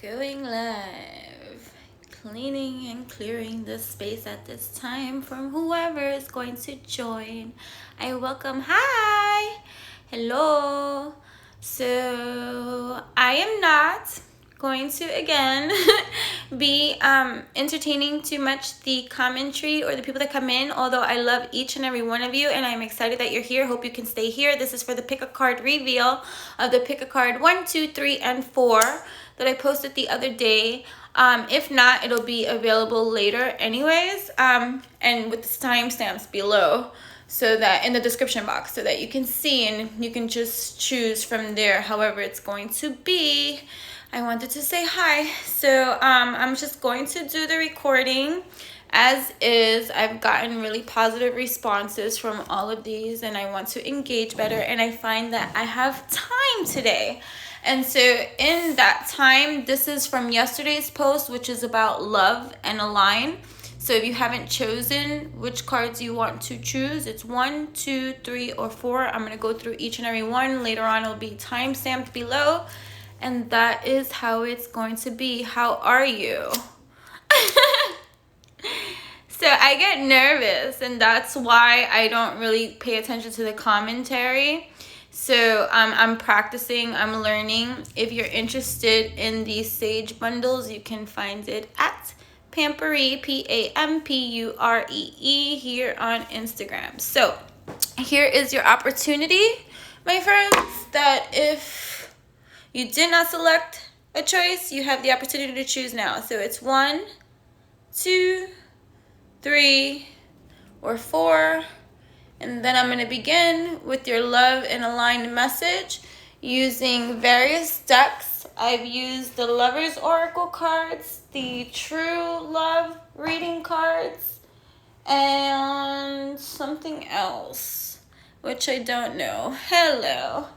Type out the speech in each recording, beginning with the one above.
Going live, cleaning and clearing the space at this time from whoever is going to join. I welcome, hi, hello. So I am not going to again be entertaining too much the commentary or the people that come in, although I love each and every one of you and I'm excited that you're here. Hope you can stay here. This is for the pick a card reveal of the pick a card 1, 2, 3, and 4 that I posted the other day. If not, it'll be available later anyways, and with the timestamps below, so that in the description box, so that you can see and you can just choose from there however it's going to be. I wanted to say hi. So I'm just going to do the recording as is. I've gotten really positive responses from all of these and I want to engage better, and I find that I have time today. And so in that time, this is from yesterday's post, which is about love and align. So if you haven't chosen which cards you want to choose, it's 1, 2, 3, or 4. I'm going to go through each and every one. Later on, it'll be time stamped below. And that is how it's going to be. How are you? So I get nervous, and that's why I don't really pay attention to the commentary. So I'm practicing, I'm learning. If you're interested in these sage bundles, you can find it at Pampuree, Pampuree, here on Instagram. So here is your opportunity, my friends, that if you did not select a choice, you have the opportunity to choose now. So it's 1, 2, 3, or 4. And then I'm going to begin with your love and aligned message using various decks. I've used the Lover's Oracle cards, the True Love reading cards, and something else, which I don't know. Hello.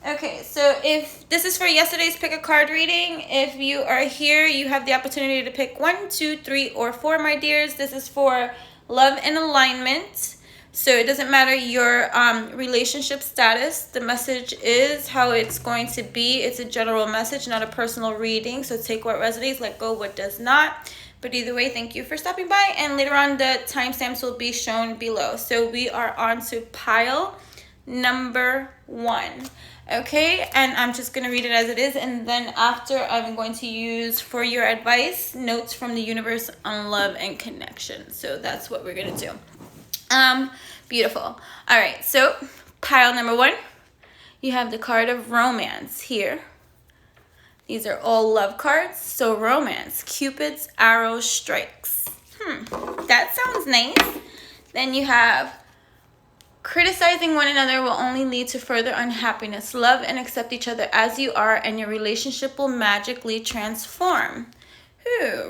Okay, so if this is for yesterday's pick a card reading, if you are here, you have the opportunity to pick 1, 2, 3, or 4, my dears. This is for love and alignment. So it doesn't matter your relationship status. The message is how it's going to be. It's a general message, not a personal reading. So take what resonates, let go what does not. But either way, thank you for stopping by. And later on, the timestamps will be shown below. So we are on to pile number 1. Okay, and I'm just going to read it as it is. And then after, I'm going to use, for your advice, notes from the universe on love and connection. So that's what we're going to do. Beautiful. All right, so pile number 1, you have the card of romance here. These are all love cards. So romance, Cupid's arrow strikes. That sounds nice. Then you have criticizing one another will only lead to further unhappiness. Love and accept each other as you are, and your relationship will magically transform.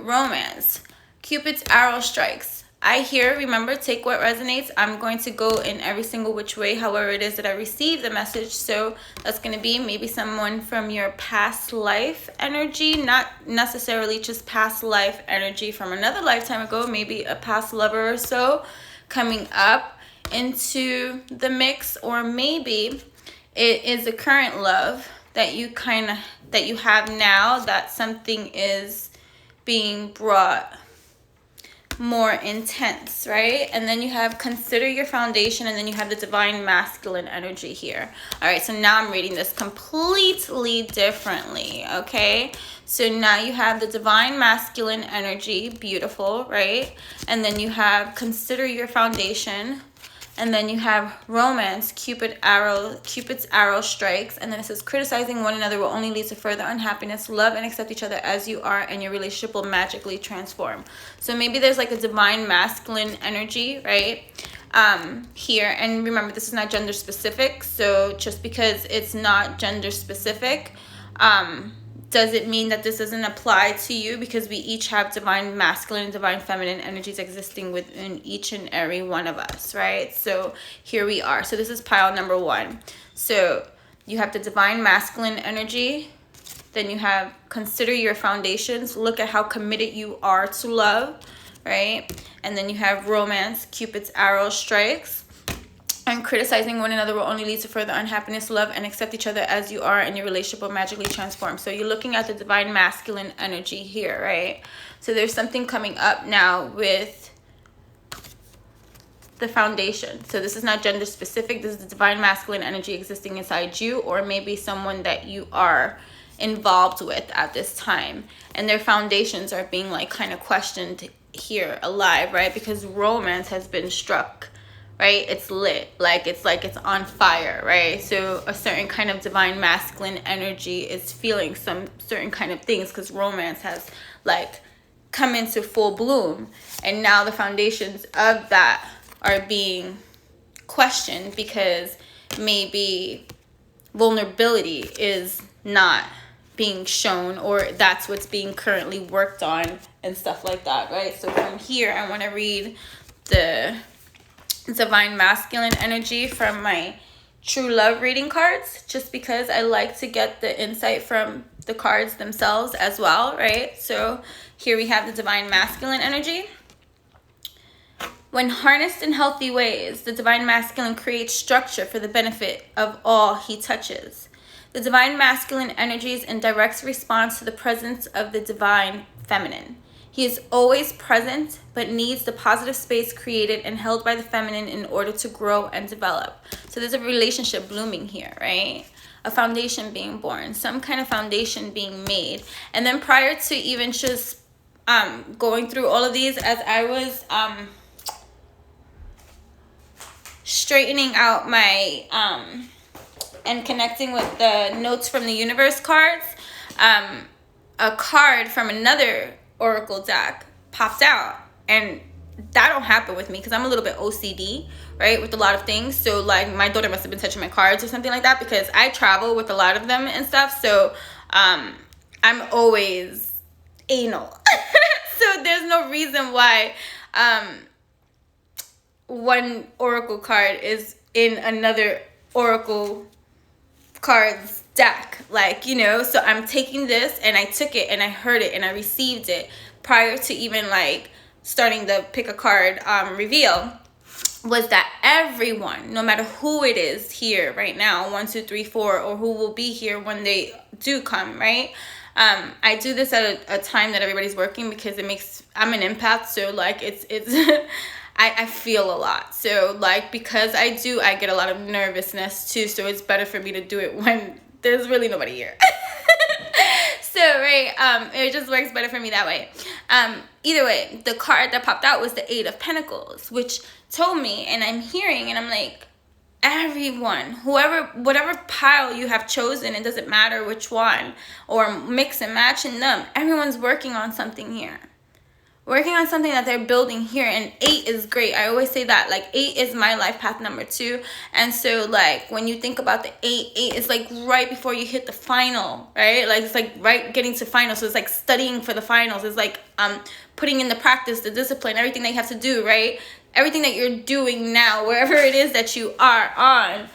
Romance, Cupid's arrow strikes. I hear, remember, take what resonates. I'm going to go in every single which way, however it is that I receive the message. So that's going to be maybe someone from your past life energy, not necessarily just past life energy from another lifetime ago, maybe a past lover or so coming up into the mix, or maybe it is a current love that you have now, that something is being brought more intense, right? And then you have consider your foundation, and then you have the divine masculine energy here. All right, so now I'm reading this completely differently, okay? So now you have the divine masculine energy, beautiful, right? And then you have consider your foundation, and then you have romance, Cupid's arrow strikes, and then it says criticizing one another will only lead to further unhappiness. Love and accept each other as you are, and your relationship will magically transform. So maybe there's like a divine masculine energy, right? Here, and remember, this is not gender specific. So just because it's not gender specific, doesn't mean that this doesn't apply to you, because we each have divine masculine and divine feminine energies existing within each and every one of us, right? So here we are. So this is pile number 1. So you have the divine masculine energy. Then you have consider your foundations. Look at how committed you are to love, right? And then you have romance, Cupid's arrow strikes. and criticizing one another will only lead to further unhappiness. Love and accept each other as you are, and your relationship will magically transform. So you're looking at the divine masculine energy here, right? So there's something coming up now with the foundation. So this is not gender specific. This is the divine masculine energy existing inside you, or maybe someone that you are involved with at this time, and their foundations are being like kind of questioned here, alive, right? Because romance has been struck, right? It's lit, like it's on fire, right? So a certain kind of divine masculine energy is feeling some certain kind of things, because romance has like come into full bloom, and now the foundations of that are being questioned, because maybe vulnerability is not being shown, or that's what's being currently worked on and stuff like that, right? So from here, I want to read the divine masculine energy from my true love reading cards, just because I like to get the insight from the cards themselves as well, right? So here we have the divine masculine energy. When harnessed in healthy ways, the divine masculine creates structure for the benefit of all he touches. The divine masculine energy is in direct response to the presence of the divine feminine. He is always present, but needs the positive space created and held by the feminine in order to grow and develop. So there's a relationship blooming here, right? A foundation being born, some kind of foundation being made. And then prior to even just going through all of these, as I was straightening out my and connecting with the notes from the universe cards, a card from another oracle deck popped out, and that don't happen with me because I'm a little bit OCD, right, with a lot of things. So like my daughter must have been touching my cards or something like that, because I travel with a lot of them and stuff. So I'm always anal. So there's no reason why one oracle card is in another oracle cards deck, like, you know. So I'm taking this, and I took it and I heard it and I received it prior to even like starting the pick a card reveal, was that everyone, no matter who it is here right now, 1, 2, 3, 4, or who will be here when they do come, right? I do this at a time that everybody's working, because I'm an empath, so like it's I feel a lot. So like, because I get a lot of nervousness too, so it's better for me to do it when there's really nobody here. So right, it just works better for me that way. Either way, the card that popped out was the 8 of Pentacles, which told me, and I'm hearing, and I'm like, everyone, whatever pile you have chosen, it doesn't matter which one, or mix and match in them, everyone's working on something here. Working on something that they're building here. And 8 is great. I always say that, like, 8 is my life path number 2. And so like when you think about the 8 is like right before you hit the final, right? Like it's like right getting to final. So it's like studying for the finals. It's like putting in the practice, the discipline, everything that you have to do, right? Everything that you're doing now, wherever it is that you are on,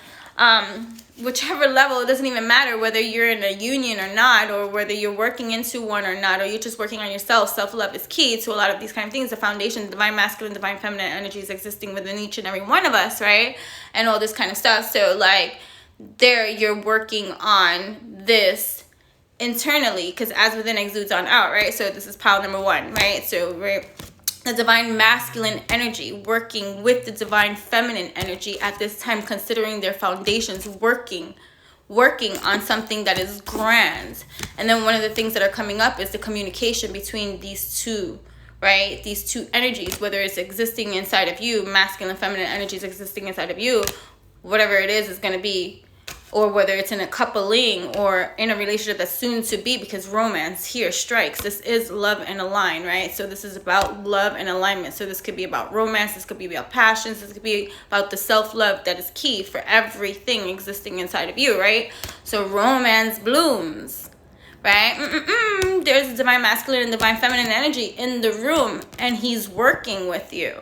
whichever level, it doesn't even matter whether you're in a union or not, or whether you're working into one or not, or you're just working on yourself. Self-love is key to a lot of these kind of things. The foundation, the divine masculine, divine feminine energies existing within each and every one of us, right? And all this kind of stuff. So like there, you're working on this internally, because as within exudes on out, right? So this is pile number 1, right? So we're the divine masculine energy working with the divine feminine energy at this time, considering their foundations, working on something that is grand. And then one of the things that are coming up is the communication between these two, right? These two energies, whether it's existing inside of you, masculine, feminine energies existing inside of you, whatever it is going to be, or whether it's in a coupling or in a relationship that's soon to be, because romance here strikes. This is love and align, right? So this is about love and alignment. So this could be about romance. This could be about passions. This could be about the self-love that is key for everything existing inside of you, right? So romance blooms, right? There's divine masculine and divine feminine energy in the room, and he's working with you.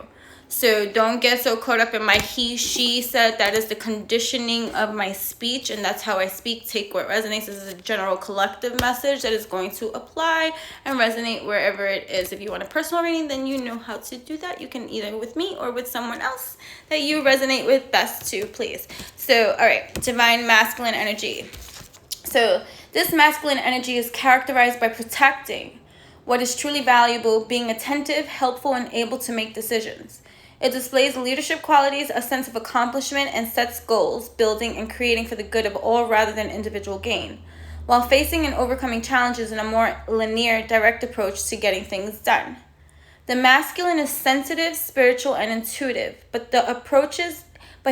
So don't get so caught up in my he, she said. That is the conditioning of my speech, and that's how I speak. Take what resonates. This is a general collective message that is going to apply and resonate wherever it is. If you want a personal reading, then you know how to do that. You can either with me or with someone else that you resonate with best too, please. So, all right, divine masculine energy. So this masculine energy is characterized by protecting what is truly valuable, being attentive, helpful, and able to make decisions. It displays leadership qualities, a sense of accomplishment, and sets goals, building and creating for the good of all rather than individual gain, while facing and overcoming challenges in a more linear, direct approach to getting things done. The masculine is sensitive, spiritual, and intuitive, but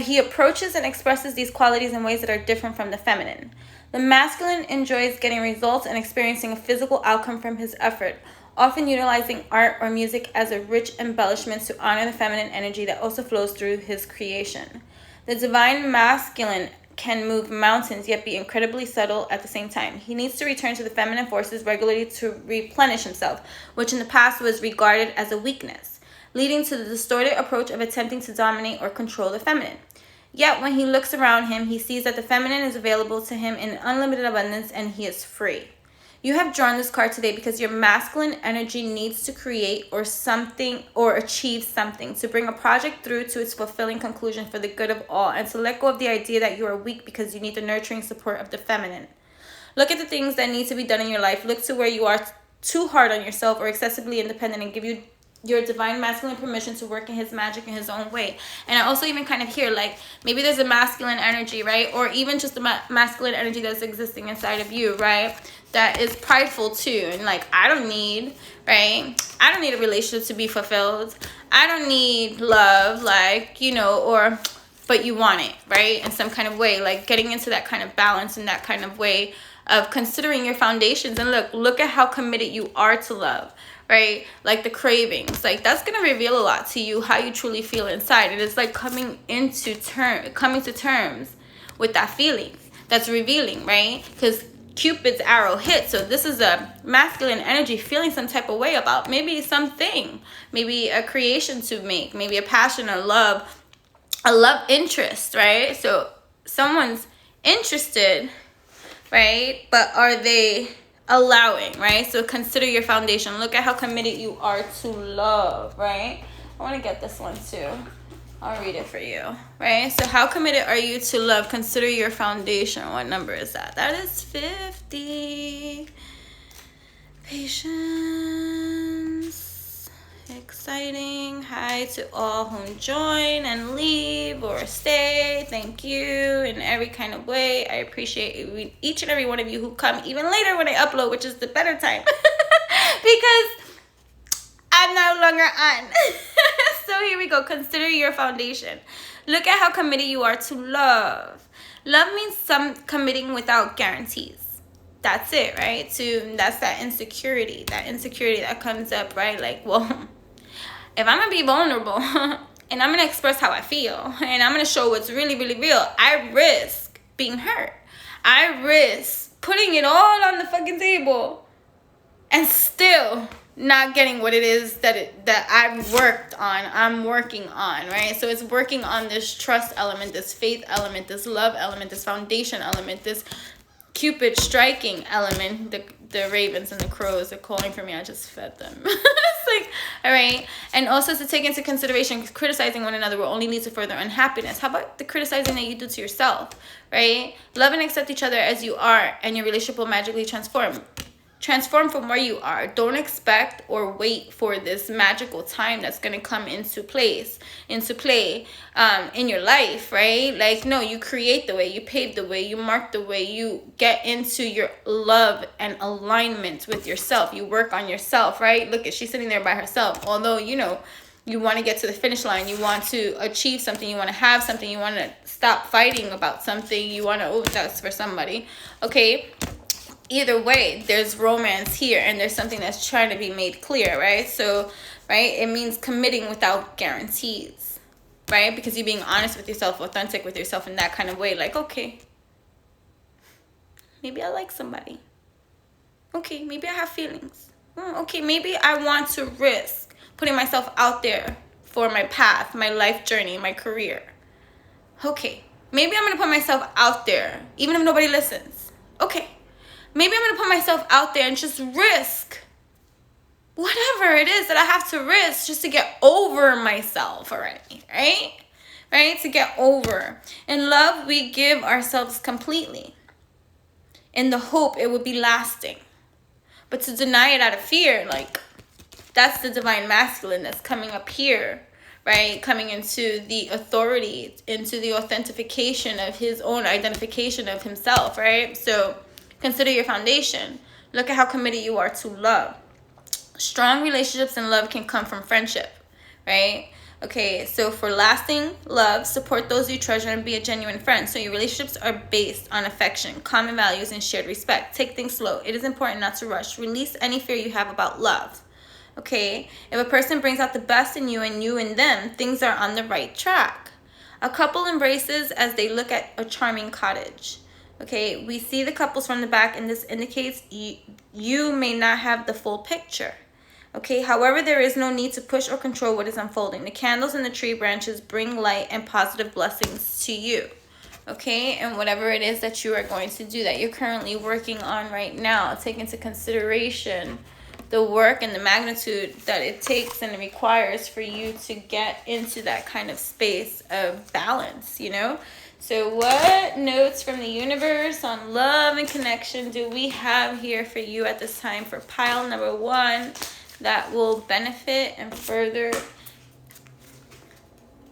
he approaches and expresses these qualities in ways that are different from the feminine. The masculine enjoys getting results and experiencing a physical outcome from his effort, often utilizing art or music as a rich embellishment to honor the feminine energy that also flows through his creation. The divine masculine can move mountains yet be incredibly subtle at the same time. He needs to return to the feminine forces regularly to replenish himself, which in the past was regarded as a weakness, leading to the distorted approach of attempting to dominate or control the feminine. Yet when he looks around him, he sees that the feminine is available to him in unlimited abundance and he is free. You have drawn this card today because your masculine energy needs to create or achieve something, to bring a project through to its fulfilling conclusion for the good of all, and to let go of the idea that you are weak because you need the nurturing support of the feminine. Look at the things that need to be done in your life. Look to where you are too hard on yourself or excessively independent, and give your divine masculine permission to work in his magic in his own way. And I also even kind of hear, like, maybe there's a masculine energy, right? Or even just a masculine energy that's existing inside of you, right? That is prideful too. And like, I don't need a relationship to be fulfilled. I don't need love, like, but you want it, right? In some kind of way, like getting into that kind of balance and that kind of way of considering your foundations. And look at how committed you are to love, right? Like the cravings, like that's going to reveal a lot to you, how you truly feel inside. And it's like coming to terms with that feeling that's revealing, right? Because Cupid's arrow hit. So this is a masculine energy feeling some type of way about maybe something, maybe a creation to make, maybe a passion, a love interest, right? So someone's interested, right? But are they allowing, right? So consider your foundation. Look at how committed you are to love, right? I want to get this one too. I'll read it for you, right? So how committed are you to love? Consider your foundation. What number is that? That is 50. Patience. Exciting. Hi to all who join and leave or stay. Thank you in every kind of way. I appreciate each and every one of you who come even later when I upload, which is the better time. Because I'm no longer on. So here we go. Consider your foundation. Look at how committed you are to love. Love means some committing without guarantees. That's it, right? That's that insecurity that comes up, right? Like, well, if I'm going to be vulnerable and I'm going to express how I feel and I'm going to show what's really, really real, I risk being hurt. I risk putting it all on the fucking table and still not getting what it is that I'm working on, right? So it's working on this trust element, this faith element, this love element, this foundation element, this Cupid striking element. The ravens and the crows are calling for me. I just fed them. It's like, all right. And also to take into consideration, criticizing one another will only lead to further unhappiness. How about the criticizing that you do to yourself, right? Love and accept each other as you are, and your relationship will magically transform from where you are. Don't expect or wait for this magical time that's going to come into play in your life, right? Like, no, you create the way, you pave the way, you mark the way, you get into your love and alignment with yourself. You work on yourself, right? Look, she's sitting there by herself. Although, you want to get to the finish line, you want to achieve something, you want to have something, you want to stop fighting about something, you want to, that's for somebody, okay? Either way, there's romance here, and there's something that's trying to be made clear, right? So, right, it means committing without guarantees, right? Because you're being honest with yourself, authentic with yourself in that kind of way. Like, okay, maybe I like somebody. Okay, maybe I have feelings. Okay, maybe I want to risk putting myself out there for my path, my life journey, my career. Okay, maybe I'm gonna put myself out there, even if nobody listens. Okay, maybe I'm gonna put myself out there and just risk whatever it is that I have to risk just to get over myself already, right? Right? To get over. In love, we give ourselves completely in the hope it would be lasting. But to deny it out of fear, like, that's the divine masculine that's coming up here, right? Coming into the authority, into the authentication of his own identification of himself, right? So consider your foundation. Look at how committed you are to love. Strong relationships and love can come from friendship, right? Okay, so for lasting love, support those you treasure and be a genuine friend. So your relationships are based on affection, common values, and shared respect. Take things slow. It is important not to rush. Release any fear you have about love. Okay, if a person brings out the best in you and you in them, things are on the right track. A couple embraces as they look at a charming cottage. Okay, we see the couples from the back, and this indicates you may not have the full picture. Okay, however, there is no need to push or control what is unfolding. The candles and the tree branches bring light and positive blessings to you. Okay, and whatever it is that you are going to do, that you're currently working on right now, take into consideration the work and the magnitude that it takes and it requires for you to get into that kind of space of balance, you know? So what notes from the universe on love and connection do we have here for you at this time for pile number 1 that will benefit and further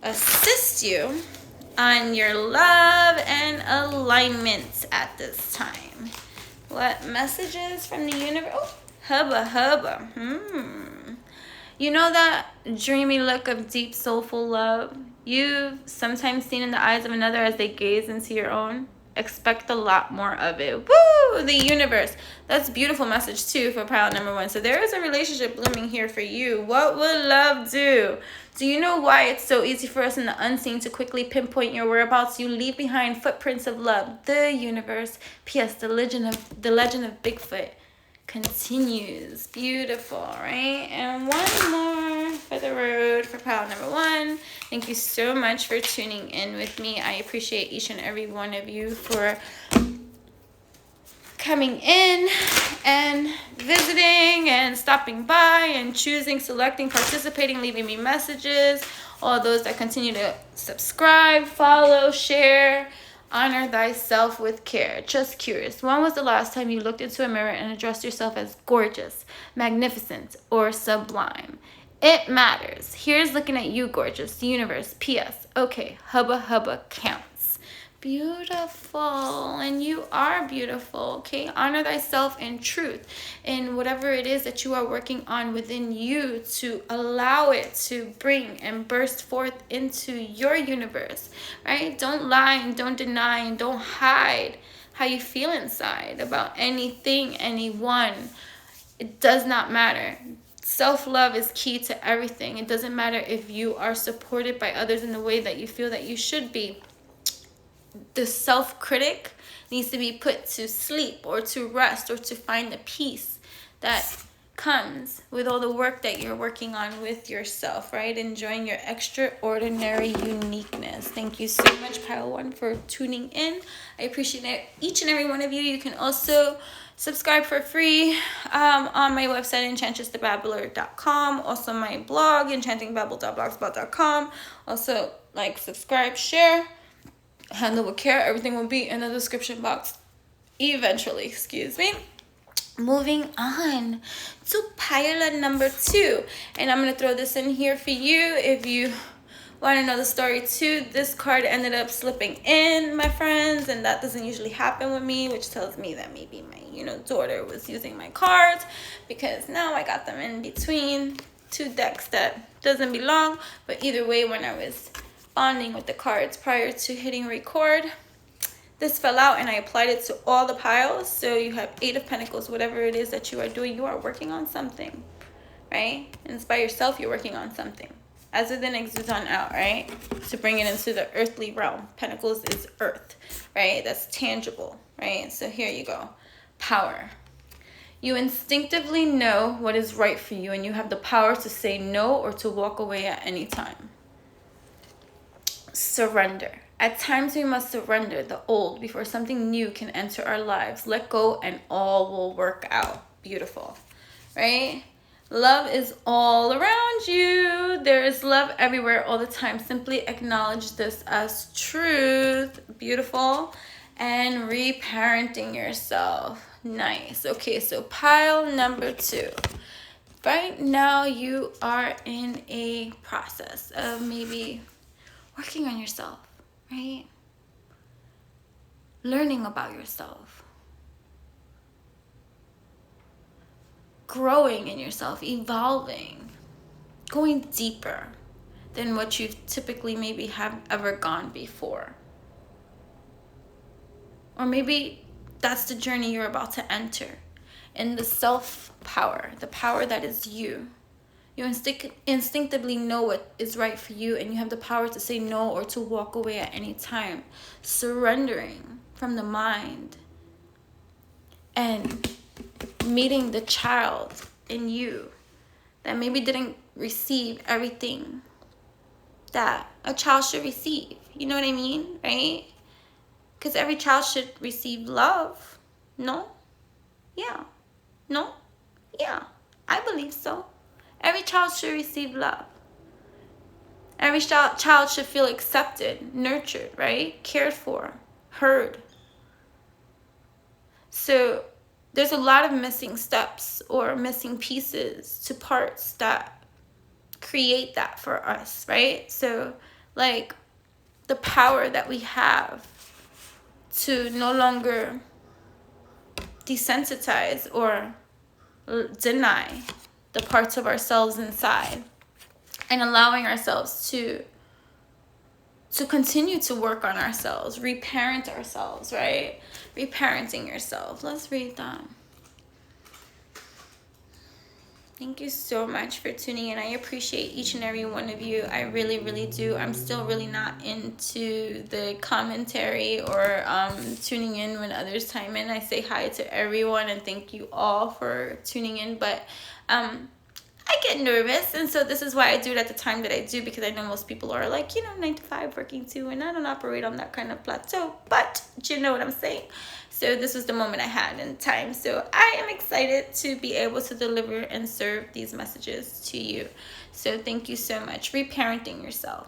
assist you on your love and alignment at this time? What messages from the universe? Oh, hubba. You know that dreamy look of deep, soulful love you've sometimes seen in the eyes of another as they gaze into your own? Expect a lot more of it. Woo! The universe. That's a beautiful message too for pile number 1. So there is a relationship blooming here for you. What would love do? Do you know why it's so easy for us in the unseen to quickly pinpoint your whereabouts? You leave behind footprints of love. The universe. P.S. The legend of Bigfoot continues. Beautiful, right? And one more for the road for pile number 1. Thank you so much for tuning in with me. I appreciate each and every one of you for coming in and visiting and stopping by and choosing, selecting, participating, leaving me messages. All those that continue to subscribe, follow, share. Honor thyself with care. Just curious, when was the last time you looked into a mirror and addressed yourself as gorgeous, magnificent, or sublime? It matters. Here's looking at you, gorgeous. Universe. P.S. Okay, hubba counts. Beautiful. And you are beautiful. Okay, honor thyself in truth in whatever it is that you are working on within you, to allow it to bring and burst forth into your universe, right? Don't lie and don't deny and don't hide how you feel inside about anything, anyone. It does not matter. Self-love is key to everything. It doesn't matter if you are supported by others in the way that you feel that you should be. The self-critic needs to be put to sleep or to rest or to find the peace that comes with all the work that you're working on with yourself, right? Enjoying your extraordinary uniqueness. Thank you so much, Pile 1, for tuning in. I appreciate each and every one of you. You can also subscribe for free on my website, enchantressthebabbler.com. Also my blog, enchantingbabble.blogspot.com. Also, like, subscribe, share, handle with care. Everything will be in the description box eventually. Excuse me. Moving on to pile number 2. And I'm going to throw this in here for you if you want to know the story too. This card ended up slipping in, my friends, and that doesn't usually happen with me, which tells me that maybe my daughter was using my cards, because now I got them in between 2 decks that doesn't belong. But either way, when I was bonding with the cards prior to hitting record, this fell out and I applied it to all the piles. So you have 8 of Pentacles. Whatever it is that you are doing, you are working on something, right? And it's by yourself, you're working on something. As within, exudes on out, right? To bring it into the earthly realm. Pentacles is earth, right? That's tangible, right? So here you go. Power. You instinctively know what is right for you, and you have the power to say no or to walk away at any time. Surrender. At times we must surrender the old before something new can enter our lives. Let go and all will work out. Beautiful, right? Love is all around you. There is love everywhere all the time. Simply acknowledge this as truth. Beautiful. And reparenting yourself. Nice. Okay, so pile number 2. Right now you are in a process of maybe working on yourself, right? Learning about yourself. Growing in yourself, evolving, going deeper than what you typically maybe have ever gone before. Or maybe that's the journey you're about to enter. In the self-power, the power that is you. You instinctively know what is right for you, and you have the power to say no or to walk away at any time. Surrendering from the mind and meeting the child in you that maybe didn't receive everything that a child should receive. You know what I mean, right? Because every child should receive love. No? Yeah. No? Yeah. I believe so. Every child should receive love. Every child should feel accepted, nurtured, right? Cared for, heard. So there's a lot of missing steps or missing pieces to parts that create that for us, right? So like the power that we have to no longer desensitize or deny the parts of ourselves inside, and allowing ourselves to continue to work on ourselves, reparent ourselves, right? Reparenting yourself. Let's read that. Thank you so much for tuning in. I appreciate each and every one of you. I really, really do. I'm still really not into the commentary or tuning in when others chime in. I say hi to everyone and thank you all for tuning in. But I get nervous, and so this is why I do it at the time that I do, because I know most people are like, 9 to 5 working too, and I don't operate on that kind of plateau, but you know what I'm saying. So this was the moment I had in time. So I am excited to be able to deliver and serve these messages to you. So thank you so much. Reparenting yourself.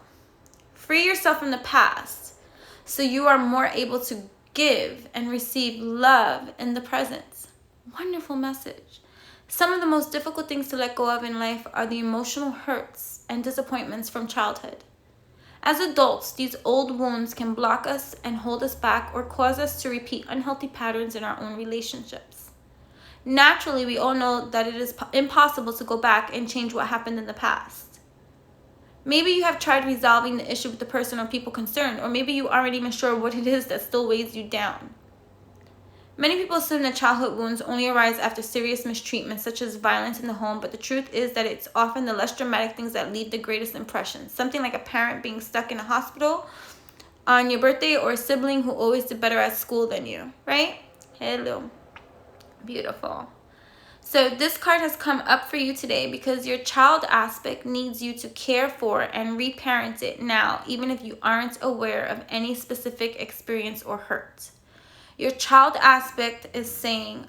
Free yourself from the past so you are more able to give and receive love in the present. Wonderful message. Some of the most difficult things to let go of in life are the emotional hurts and disappointments from childhood. As adults, these old wounds can block us and hold us back or cause us to repeat unhealthy patterns in our own relationships. Naturally, we all know that it is impossible to go back and change what happened in the past. Maybe you have tried resolving the issue with the person or people concerned, or maybe you aren't even sure what it is that still weighs you down. Many people assume that childhood wounds only arise after serious mistreatment, such as violence in the home, but the truth is that it's often the less dramatic things that leave the greatest impression. Something like a parent being stuck in a hospital on your birthday, or a sibling who always did better at school than you, right? Hello. Beautiful. So this card has come up for you today because your child aspect needs you to care for and reparent it now, even if you aren't aware of any specific experience or hurt. Your child aspect is saying,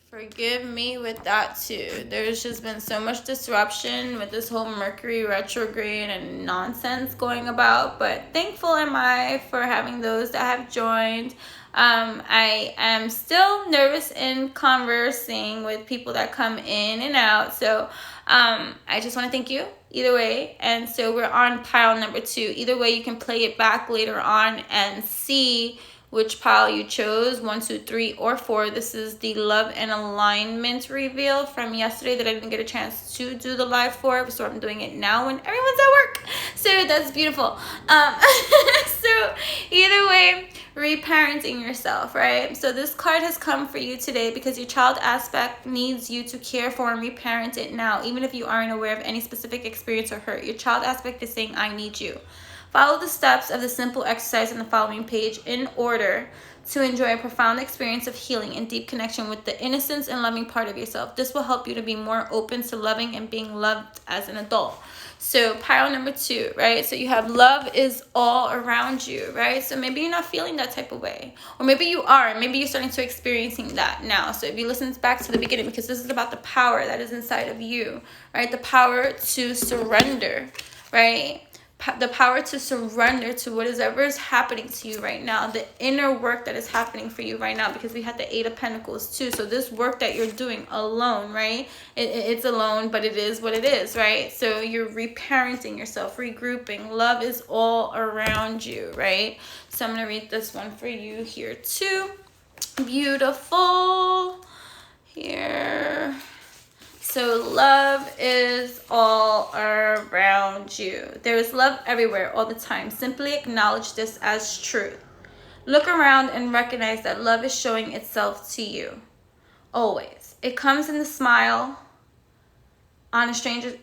forgive me with that too. There's just been so much disruption with this whole Mercury retrograde and nonsense going about, but thankful am I for having those that have joined. I am still nervous in conversing with people that come in and out, so I just want to thank you either way. And so we're on pile number 2. Either way, you can play it back later on and see which pile you chose, 1, 2, 3, or 4. This is the love and alignment reveal from yesterday that I didn't get a chance to do the live for, so I'm doing it now when everyone's at work. So that's beautiful. So either way, reparenting yourself, right? So this card has come for you today because your child aspect needs you to care for and reparent it now, even if you aren't aware of any specific experience or hurt. Your child aspect is saying, I need you. Follow the steps of the simple exercise in the following page in order to enjoy a profound experience of healing and deep connection with the innocence and loving part of yourself. This will help you to be more open to loving and being loved as an adult. So pile number 2, right? So you have love is all around you, right? So maybe you're not feeling that type of way, or maybe you are, and maybe you're starting to experiencing that now. So if you listen back to the beginning, because this is about the power that is inside of you, right? The power to surrender, right? The power to surrender to whatever is happening to you right now, the inner work that is happening for you right now, because we had the 8 of Pentacles too. So this work that you're doing alone, right? It's alone, but it is what it is, right? So you're reparenting yourself, regrouping. Love is all around you, right? So I'm going to read this one for you here too. Beautiful. Here. So love is all around you. There is love everywhere all the time. Simply acknowledge this as truth. Look around and recognize that love is showing itself to you. Always. It comes in the smile on a stranger's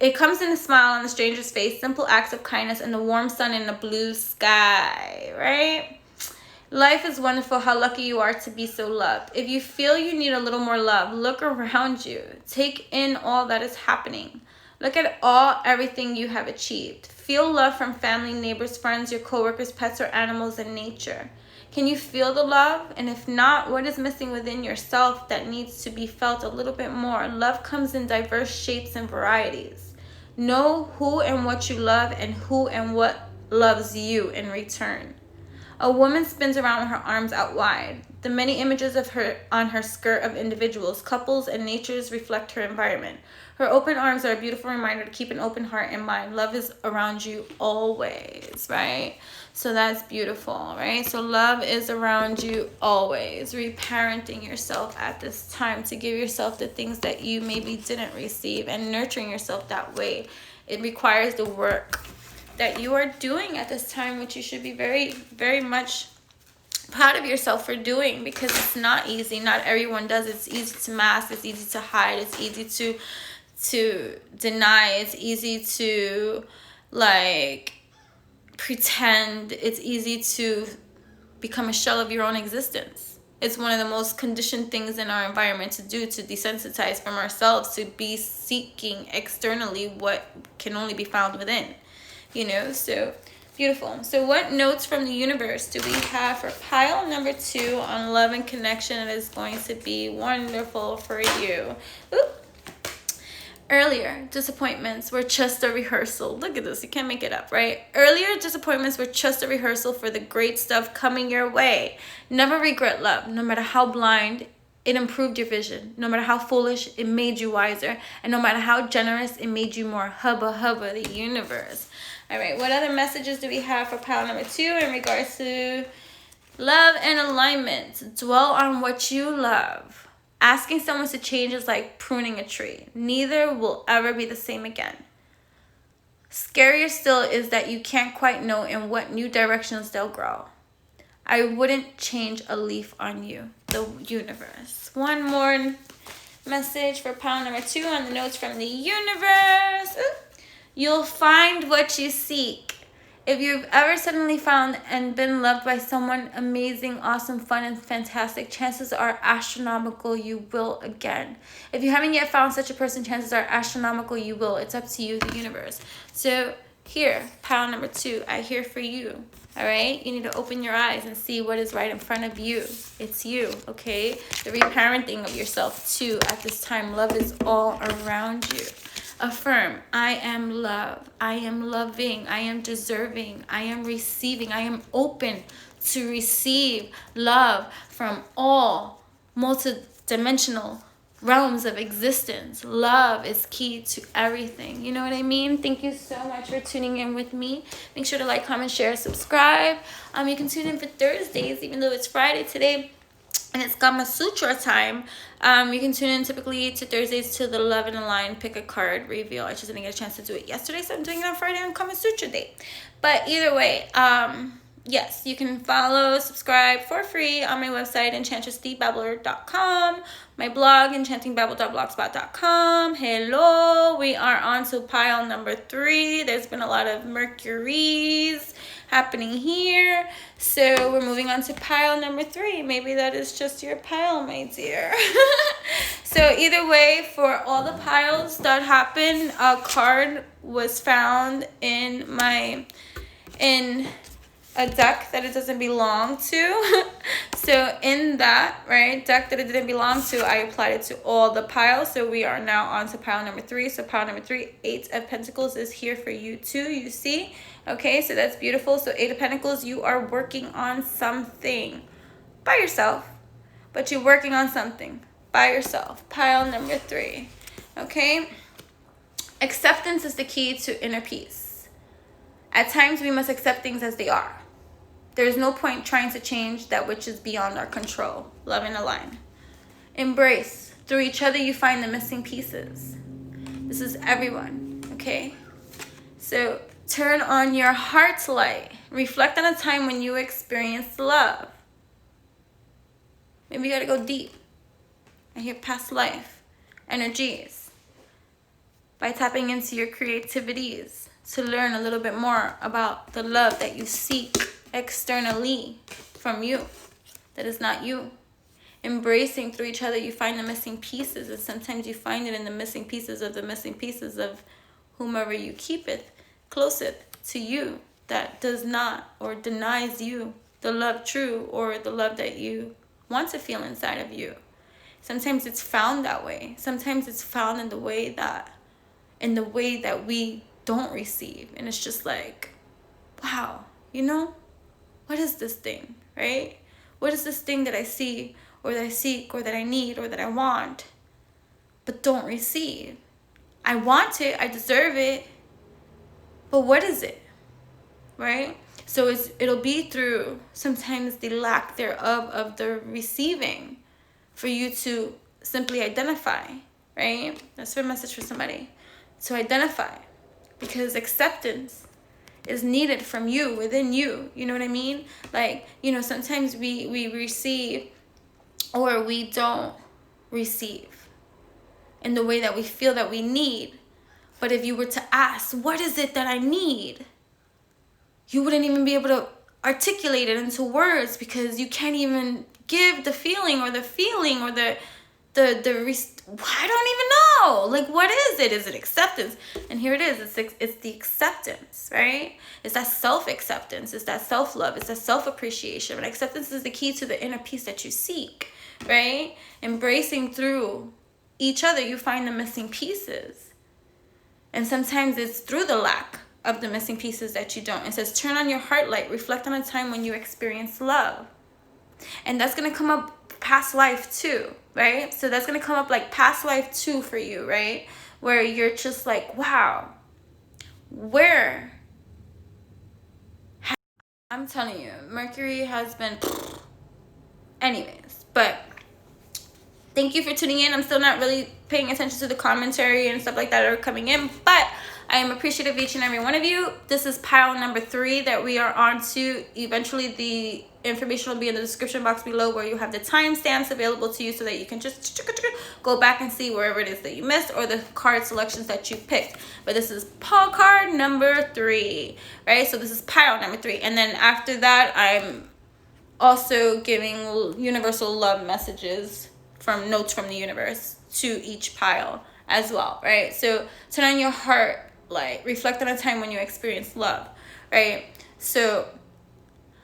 face, simple acts of kindness, and the warm sun in the blue sky, right? Life is wonderful. How lucky you are to be so loved. If you feel you need a little more love, look around you. Take in all that is happening. Look at everything you have achieved. Feel love from family, neighbors, friends, your coworkers, pets, or animals, and nature. Can you feel the love? And if not, what is missing within yourself that needs to be felt a little bit more? Love comes in diverse shapes and varieties. Know who and what you love, and who and what loves you in return. A woman spins around with her arms out wide. The many images of her on her skirt of individuals, couples, and natures reflect her environment. Her open arms are a beautiful reminder to keep an open heart and mind. Love is around you always, right? So that's beautiful, right? So love is around you always. Reparenting yourself at this time to give yourself the things that you maybe didn't receive, and nurturing yourself that way. It requires the work that you are doing at this time, which you should be very, very much proud of yourself for doing, because it's not easy. Not everyone does. It's easy to mask. It's easy to hide. It's easy to deny. It's easy to like pretend. It's easy to become a shell of your own existence. It's one of the most conditioned things in our environment to do, to desensitize from ourselves, to be seeking externally what can only be found within. You know, so beautiful. So what notes from the universe do we have for pile number 2 on love and connection? It is going to be wonderful for you. Oop. Earlier disappointments were just a rehearsal. Look at this. You can't make it up, right? Earlier disappointments were just a rehearsal for the great stuff coming your way. Never regret love, no matter how blind. It improved your vision. No matter how foolish, it made you wiser. And no matter how generous, it made you more hubba the universe. All right, what other messages do we have for pile number 2 in regards to love and alignment? Dwell on what you love. Asking someone to change is like pruning a tree. Neither will ever be the same again. Scarier still is that you can't quite know in what new directions they'll grow. I wouldn't change a leaf on you, the universe. One more message for pile number 2 on the notes from the universe. Ooh. You'll find what you seek. If you've ever suddenly found and been loved by someone amazing, awesome, fun, and fantastic, chances are astronomical you will again. If you haven't yet found such a person, chances are astronomical you will. It's up to you, the universe. So here, pile number 2, I hear for you. All right? You need to open your eyes and see what is right in front of you. It's you, okay? The reparenting of yourself too at this time. Love is all around you. Affirm, I am love, I am loving, I am deserving, I am receiving, I am open to receive love from all multidimensional realms of existence. Love is key to everything. You know what I mean? Thank you so much for tuning in with me. Make sure to like, comment, share, subscribe. You can tune in for Thursdays, even though it's Friday today. And it's Kama Sutra time. You can tune in typically to Thursdays to the Love and Align Pick a Card reveal. I just didn't get a chance to do it yesterday, so I'm doing it on Friday on Kama Sutra day. But either way, yes, you can follow, subscribe for free on my website, enchantressthebabbler.com, my blog, enchantingbabble.blogspot.com. Hello, we are on to pile number 3. There's been a lot of Mercuries happening here, so we're moving on to pile number 3. Maybe that is just your pile, my dear. So either way, for all the piles that happened, a card was found in a deck that it doesn't belong to. So in that, right, deck that it didn't belong to, I applied it to all the piles. So we are now on to pile number 3. So pile number 3, 8 of Pentacles is here for you too, you see. Okay, so that's beautiful. So 8 of Pentacles, you are working on something by yourself, but you're working on something by yourself. Pile number 3. Okay, acceptance is the key to inner peace. At times we must accept things as they are. There's no point trying to change that which is beyond our control. Love and align. Embrace. Through each other, you find the missing pieces. This is everyone, okay? So turn on your heart's light. Reflect on a time when you experienced love. Maybe you gotta go deep. I hear past life energies. By tapping into your creativities to learn a little bit more about the love that you seek externally from you, that is not you. Embracing through each other, you find the missing pieces, and sometimes you find it in the missing pieces of whomever you keep it closest to you that does not or denies you the love true or the love that you want to feel inside of you. Sometimes it's found that way. Sometimes it's found in the way that we don't receive, and it's just like, wow, you know, what is this thing, right? What is this thing that I see or that I seek or that I need or that I want but don't receive? I want it, I deserve it, but what is it, right? So it'll be through sometimes the lack thereof of the receiving for you to simply identify, right? That's a message for somebody, to identify, because acceptance is needed from you, within you. You know what I mean? Like, you know, sometimes we receive or we don't receive in the way that we feel that we need. But if you were to ask, what is it that I need? You wouldn't even be able to articulate it into words, because you can't even give the feeling or I don't even know. Like, what is it? Is it acceptance? And here it is. It's the acceptance, right? It's that self-acceptance. It's that self-love. It's that self-appreciation. But acceptance is the key to the inner peace that you seek, right? Embracing through each other, you find the missing pieces. And sometimes it's through the lack of the missing pieces that you don't. It says, turn on your heart light. Reflect on a time when you experienced love. And that's going to come up past life too, right? So that's going to come up like past life too for you, right? Where you're just like, wow, where? I'm telling you, Mercury has been... Anyways, but thank you for tuning in. I'm still not really paying attention to the commentary and stuff like that are coming in, but I am appreciative of each and every one of you. This is pile number 3 that we are on to. Eventually, the information will be in the description box below, where you have the timestamps available to you so that you can just go back and see wherever it is that you missed or the card selections that you picked. But this is pile card number 3, right? So this is pile number 3. And then after that, I'm also giving universal love messages from notes from the universe to each pile as well, right? So turn on your heart light. Reflect on a time when you experienced love, right? So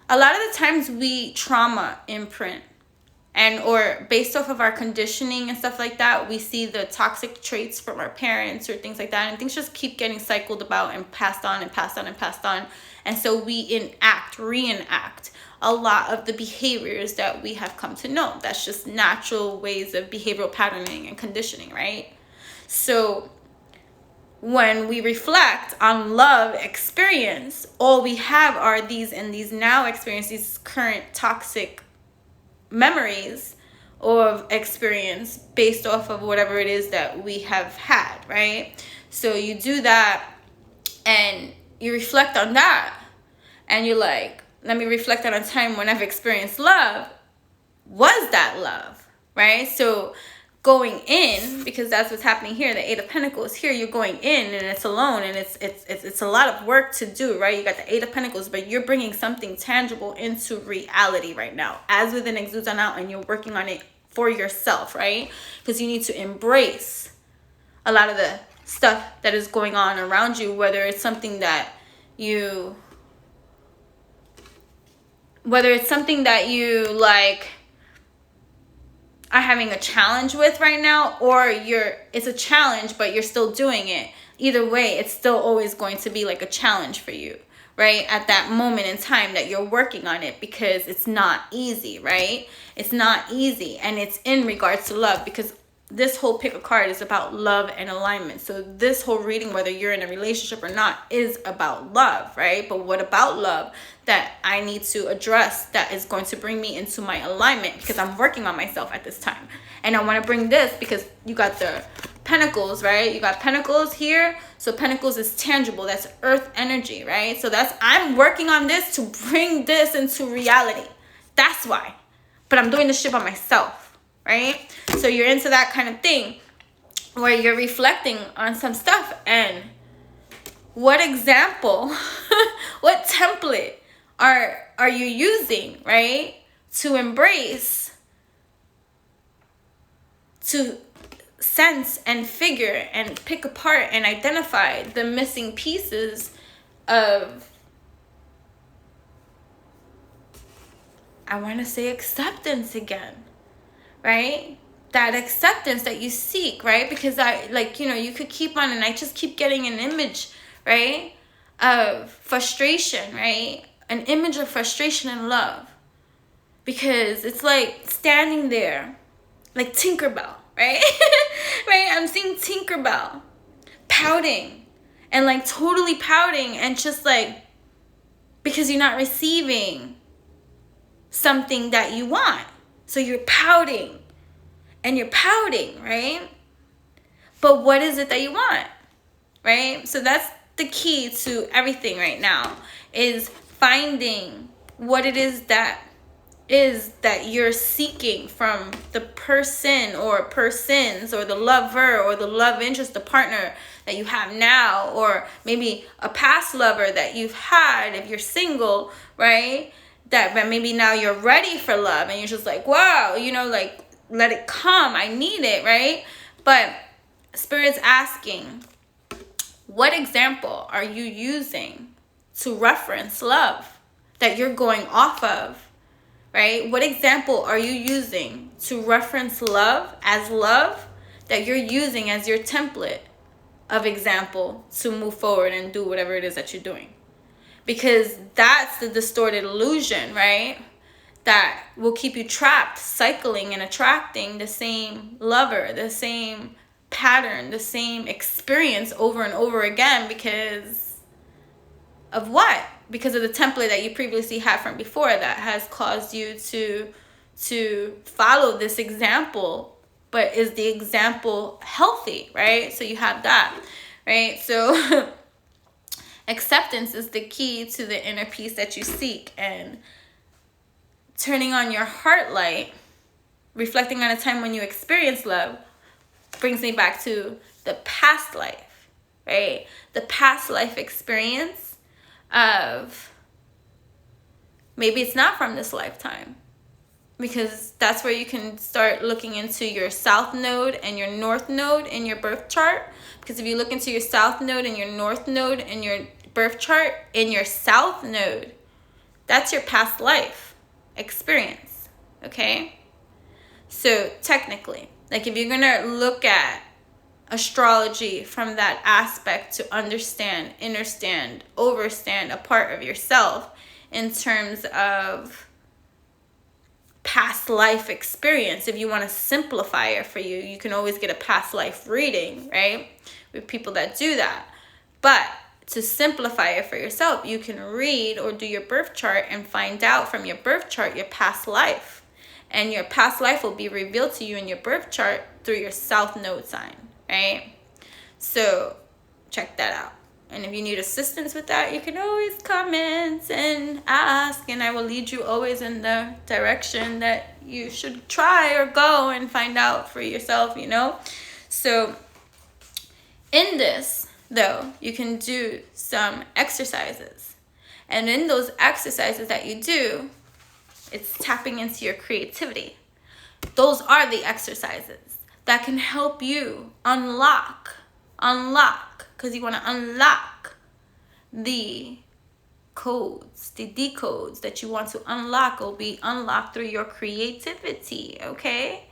a lot of the times we trauma imprint, and or based off of our conditioning and stuff like that, we see the toxic traits from our parents or things like that, and things just keep getting cycled about and passed on and passed on and passed on. And so we reenact a lot of the behaviors that we have come to know. That's just natural ways of behavioral patterning and conditioning, right? So when we reflect on love experience, all we have are these now experiences, these current toxic memories of experience based off of whatever it is that we have had, right? So you do that and you reflect on that and you're like, let me reflect on a time when I've experienced love. Was that love, right? So going in, because that's what's happening here, the Eight of Pentacles here, you're going in and it's alone, and it's a lot of work to do, right? You got the Eight of Pentacles, but you're bringing something tangible into reality right now, as within exudes on out, and you're working on it for yourself, right? Because you need to embrace a lot of the stuff that is going on around you, whether it's something that you like are having a challenge with right now, or it's a challenge but you're still doing it. Either way, it's still always going to be like a challenge for you, right? At that moment in time that you're working on it, because it's not easy, right? It's not easy, and it's in regards to love, because this whole pick a card is about love and alignment. So this whole reading, whether you're in a relationship or not, is about love, right? But what about love that I need to address that is going to bring me into my alignment, because I'm working on myself at this time. And I want to bring this because you got the Pentacles, right? You got Pentacles here. So Pentacles is tangible. That's earth energy, right? So I'm working on this to bring this into reality. That's why. But I'm doing this shit by myself. Right? So you're into that kind of thing where you're reflecting on some stuff, and what example, what template are you using, right? To embrace, to sense and figure and pick apart and identify the missing pieces of, I want to say, acceptance again. Right? That acceptance that you seek, right? Because you could keep on, and I just keep getting an image, right? Of frustration, right? An image of frustration and love. Because it's like standing there, like Tinkerbell, right? Right? I'm seeing Tinkerbell pouting, and like totally pouting, and just like, because you're not receiving something that you want. So you're pouting, and you're pouting, right? But what is it that you want, right? So that's the key to everything right now, is finding what it is that you're seeking from the person or persons, or the lover or the love interest, the partner that you have now, or maybe a past lover that you've had if you're single, right? That maybe now you're ready for love, and you're just like, wow, like, let it come. I need it, right? But Spirit's asking, what example are you using to reference love that you're going off of, right? What example are you using to reference love that you're using as your template of example to move forward and do whatever it is that you're doing? Because that's the distorted illusion, right? That will keep you trapped, cycling and attracting the same lover, the same pattern, the same experience over and over again. Because of what? Because of the template that you previously had from before that has caused you to follow this example. But is the example healthy, right? So you have that, right? So acceptance is the key to the inner peace that you seek, and turning on your heart light, reflecting on a time when you experienced love, brings me back to the past life, right? The past life experience of, maybe it's not from this lifetime, because that's where you can start looking into your south node and your north node in your birth chart. Because if you look into your south node and your north node in your birth chart, in your south node, that's your past life experience, okay? So technically, like, if you're gonna look at astrology from that aspect to understand, understand, overstand a part of yourself in terms of past life experience, if you want to simplify it for you, you can always get a past life reading, right? With people that do that. But to simplify it for yourself, you can read or do your birth chart and find out from your birth chart your past life. And your past life will be revealed to you in your birth chart through your south node sign, right? So check that out. And if you need assistance with that, you can always comment and ask, and I will lead you always in the direction that you should try or go and find out for yourself, you know? So in this, though, you can do some exercises. And in those exercises that you do, it's tapping into your creativity. Those are the exercises that can help you unlock, because you want to unlock the codes, the decodes that you want to unlock will be unlocked through your creativity, okay?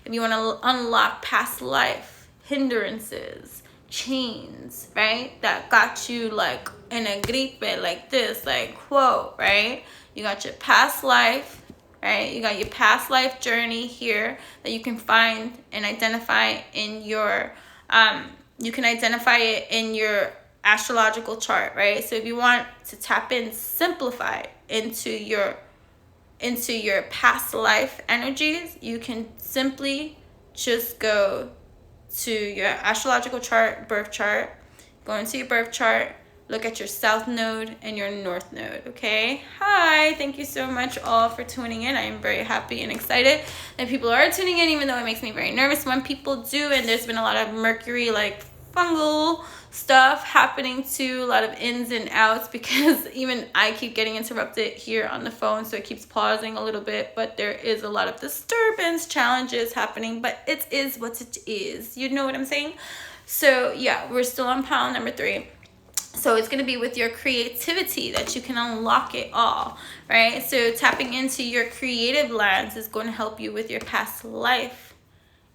If you want to unlock past life hindrances, chains, right, that got you like in a gripe like this, like, whoa, right? You got your past life, right? You got your past life journey here that you can find and identify in your, you can identify it in your astrological chart, right? So if you want to tap in, simplify into your past life energies, you can simply just go to your astrological chart, birth chart, go into your birth chart, look at your south node and your north node, okay? Hi, thank you so much all for tuning in. I am very happy and excited that people are tuning in, even though it makes me very nervous when people do, and there's been a lot of Mercury, like fungal stuff happening too, a lot of ins and outs, because even I keep getting interrupted here on the phone, so it keeps pausing a little bit, but there is a lot of disturbance, challenges happening, but it is what it is, you know what I'm saying? So yeah, we're still on pile number 3. So it's going to be with your creativity that you can unlock it all, right? So tapping into your creative lands is going to help you with your past life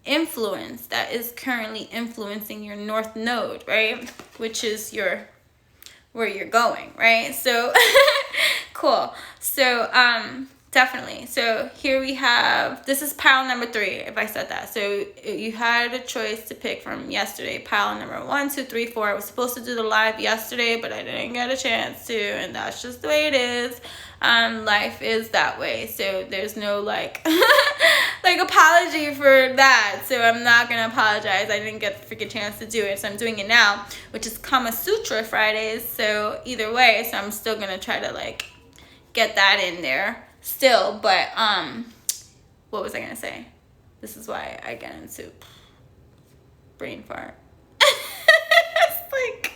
influence that is currently influencing your north node, right? Which is your, where you're going, right? So cool. So definitely. So here we have, this is pile number 3, if I said that. So you had a choice to pick from yesterday, pile number 1, 2, 3, 4. I was supposed to do the live yesterday, but I didn't get a chance to, and that's just the way it is. Life is that way. So there's no like like apology for that. So I'm not gonna apologize. I didn't get the freaking chance to do it, so I'm doing it now, which is Kama Sutra Fridays. So either way, so I'm still gonna try to like get that in there still, but what was I gonna say? This is why I get into brain fart. It's like,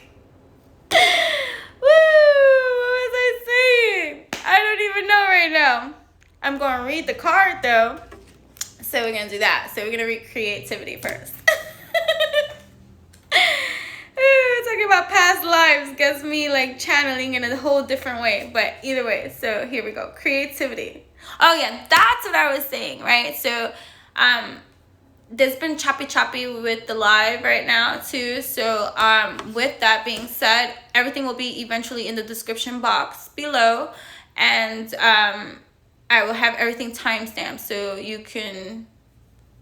woo, what was I saying? I don't even know right now. I'm gonna read the card though, so we're gonna do that. So we're gonna read creativity first. Talking about past lives gets me like channeling in a whole different way, but either way, so here we go. Creativity. Oh yeah, that's what I was saying, right? So there's been choppy with the live right now too, so with that being said, everything will be eventually in the description box below, and I will have everything timestamped, so you can,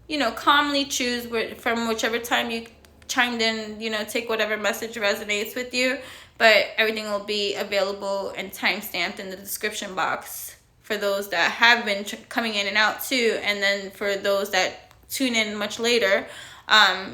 you know, calmly choose from whichever time you chimed in, you know, take whatever message resonates with you, but everything will be available and timestamped in the description box for those that have been coming in and out too, and then for those that tune in much later,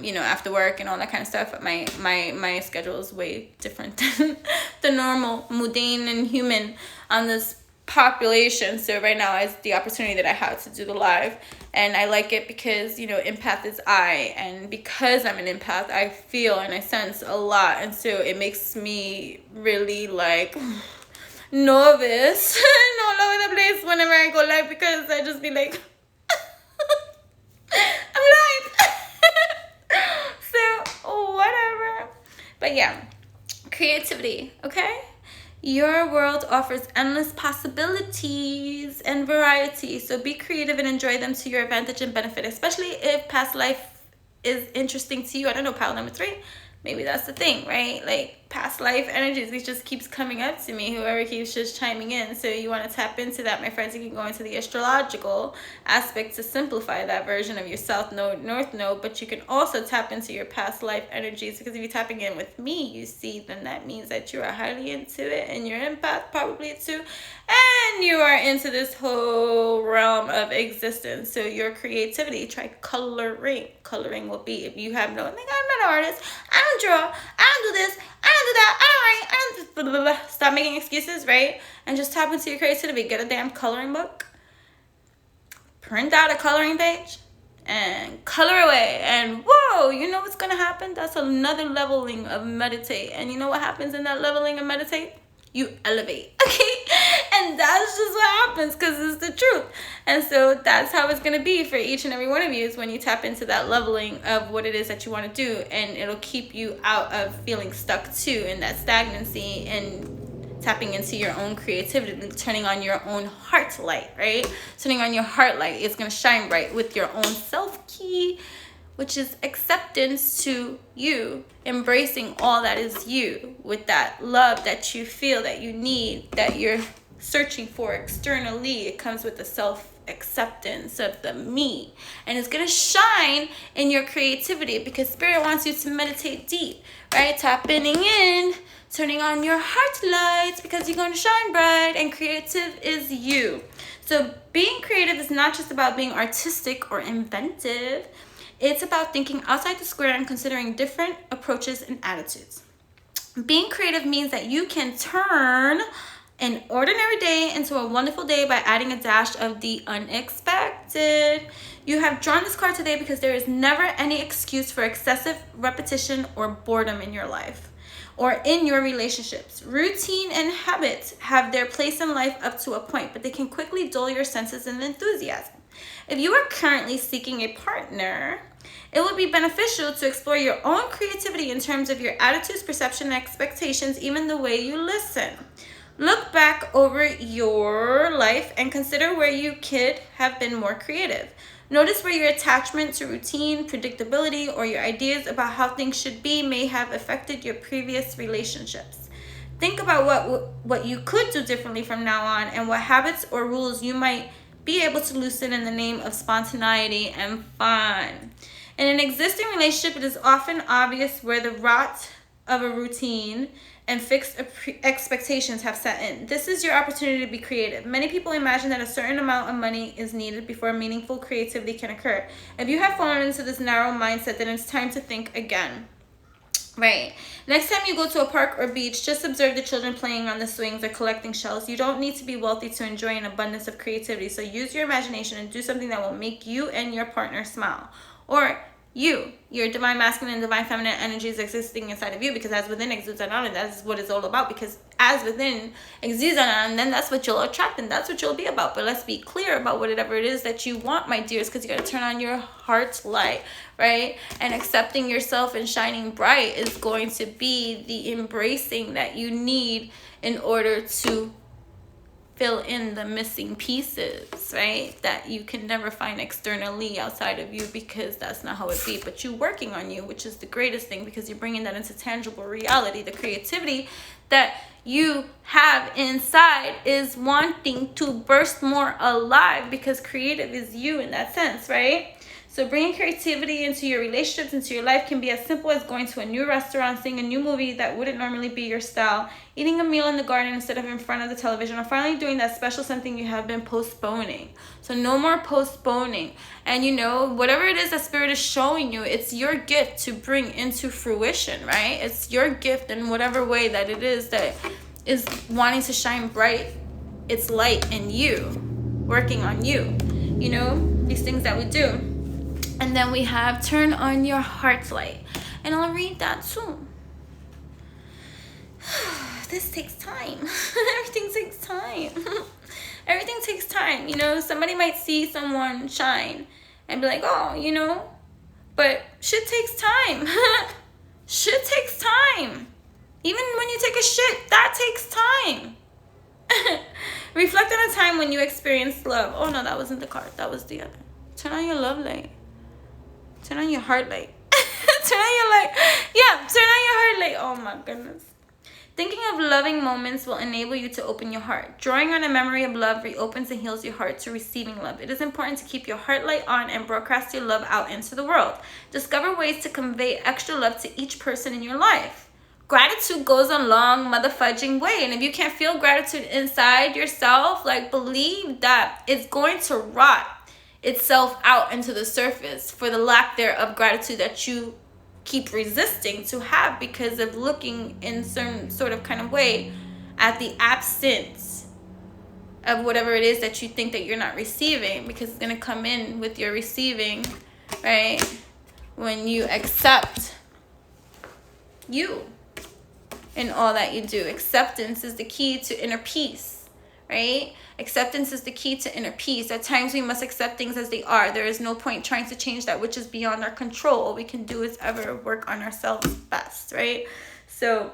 you know, after work and all that kind of stuff. My schedule is way different than the normal mundane and human on this population, so right now is the opportunity that I have to do the live, and I like it because, you know, empath is I, and because I'm an empath, I feel and I sense a lot, and so it makes me really like nervous and all over the place whenever I go live, because I just be like I'm live. So whatever, but yeah, creativity, okay? Your world offers endless possibilities and variety, so be creative and enjoy them to your advantage and benefit, especially if past life is interesting to you. I don't know, pile number 3, maybe that's the thing, right? Like past life energies, it just keeps coming up to me, whoever keeps just chiming in. So you want to tap into that, my friends. You can go into the astrological aspect to simplify that version of your south node, north node, but you can also tap into your past life energies, because if you're tapping in with me, you see, then that means that you are highly into it, and you're an empath probably too, and you are into this whole realm of existence. So your creativity, try coloring. Coloring will be, if you have no, like, I'm not an artist, I don't draw, I don't do this, I don't do that. I don't write. I don't blah, blah, blah. Stop making excuses, right? And just tap into your creativity. Get a damn coloring book. Print out a coloring page. And color away. And whoa, you know what's going to happen? That's another leveling of meditate. And you know what happens in that leveling of meditate? You elevate. Okay? And that's just what happens because it's the truth. And so that's how it's going to be for each and every one of you, is when you tap into that leveling of what it is that you want to do. And it'll keep you out of feeling stuck too in that stagnancy, and tapping into your own creativity, turning on your own heart light, right? Turning on your heart light is going to shine bright with your own self key, which is acceptance to you, embracing all that is you, with that love that you feel that you need, that you're searching for externally. It comes with the self-acceptance of the me, and it's going to shine in your creativity because Spirit wants you to meditate deep, right? Tapping in, turning on your heart lights, because you're going to shine bright, and creative is you. So being creative is not just about being artistic or inventive. It's about thinking outside the square and considering different approaches and attitudes. Being creative means that you can turn an ordinary day into a wonderful day by adding a dash of the unexpected. You have drawn this card today because there is never any excuse for excessive repetition or boredom in your life or in your relationships. Routine and habits have their place in life up to a point, but they can quickly dull your senses and enthusiasm. If you are currently seeking a partner, it would be beneficial to explore your own creativity in terms of your attitudes, perception, and expectations, even the way you listen. Look back over your life and consider where you could have been more creative. Notice where your attachment to routine, predictability, or your ideas about how things should be may have affected your previous relationships. Think about what you could do differently from now on, and what habits or rules you might be able to loosen in the name of spontaneity and fun. In an existing relationship, it is often obvious where the rot of a routine and fixed expectations have set in. This is your opportunity to be creative. Many people imagine that a certain amount of money is needed before meaningful creativity can occur. If you have fallen into this narrow mindset, then it's time to think again. Right. Next time you go to a park or beach, just observe the children playing on the swings or collecting shells. You don't need to be wealthy to enjoy an abundance of creativity. So use your imagination and do something that will make you and your partner smile. Or your divine masculine and divine feminine energies existing inside of you, because as within exudes anon, and that's what it's all about. Because as within exudes anon, then that's what you'll attract, and that's what you'll be about. But let's be clear about whatever it is that you want, my dears, because you got to turn on your heart's light, right? And accepting yourself and shining bright is going to be the embracing that you need in order to fill in the missing pieces, right? That you can never find externally outside of you, because that's not how it be. But you working on you, which is the greatest thing, because you're bringing that into tangible reality. The creativity that you have inside is wanting to burst more alive, because creative is you in that sense, right? So bringing creativity into your relationships, into your life, can be as simple as going to a new restaurant, seeing a new movie that wouldn't normally be your style, eating a meal in the garden instead of in front of the television, or finally doing that special something you have been postponing. So no more postponing. And whatever it is that Spirit is showing you, it's your gift to bring into fruition, right? It's your gift in whatever way that it is that is wanting to shine bright its light in you, working on you. These things that we do. And then we have turn on your heart light. And I'll read that too. This takes time. Everything takes time. Everything takes time. Somebody might see someone shine and be like, oh, but shit takes time. Shit takes time. Even when you take a shit, that takes time. Reflect on a time when you experienced love. Oh no, that wasn't the card. That was the other. Turn on your love light. Turn on your heart light. Turn on your light. Yeah, turn on your heart light. Oh my goodness. Thinking of loving moments will enable you to open your heart. Drawing on a memory of love reopens and heals your heart to receiving love. It is important to keep your heart light on and broadcast your love out into the world. Discover ways to convey extra love to each person in your life. Gratitude goes a long motherfudging way. And if you can't feel gratitude inside yourself, believe that it's going to rot itself out into the surface for the lack there of gratitude that you keep resisting to have, because of looking in some sort of kind of way at the absence of whatever it is that you think that you're not receiving, because it's going to come in with your receiving, right? When you accept you in all that you do. Acceptance is the key to inner peace, right? Acceptance is the key to inner peace. At times we must accept things as they are. There is no point trying to change that which is beyond our control. All we can do is ever work on ourselves best, right? So,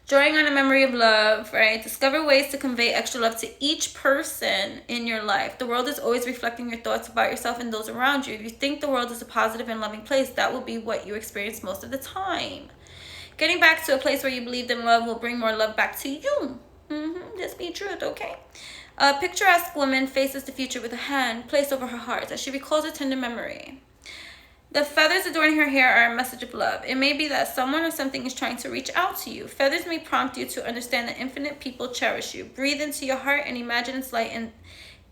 drawing on a memory of love, right? Discover ways to convey extra love to each person in your life. The world is always reflecting your thoughts about yourself and those around you. If you think the world is a positive and loving place, that will be what you experience most of the time. Getting back to a place where you believed in love will bring more love back to you. Just be truth, okay? A picturesque woman faces the future with a hand placed over her heart as she recalls a tender memory. The feathers adorning her hair are a message of love. It may be that someone or something is trying to reach out to you. Feathers may prompt you to understand that infinite people cherish you. Breathe into your heart and imagine its light and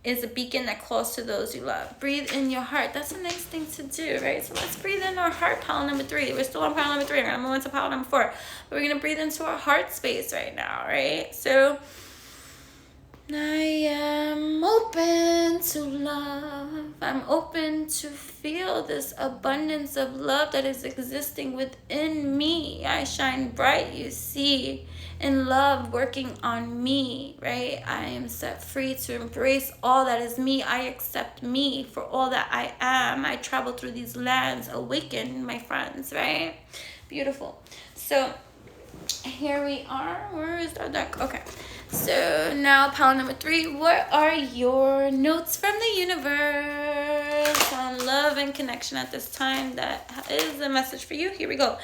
is a beacon that calls to those you love. Breathe in your heart. That's a nice thing to do, right? So let's breathe in our heart, pile number 3. We're still on pile number 3. We're going to move into pile number 4. But we're going to breathe into our heart space right now, right? So I am open to love. I'm open to feel this abundance of love that is existing within me. I shine bright, you see, in love working on me, right? I am set free to embrace all that is me. I accept me for all that I am. I travel through these lands, awaken, my friends, right? Beautiful. So here we are. Where is our deck? Okay. So now pile number 3. What are your notes from the universe on love and connection at this time? That is a message for you. Here we go.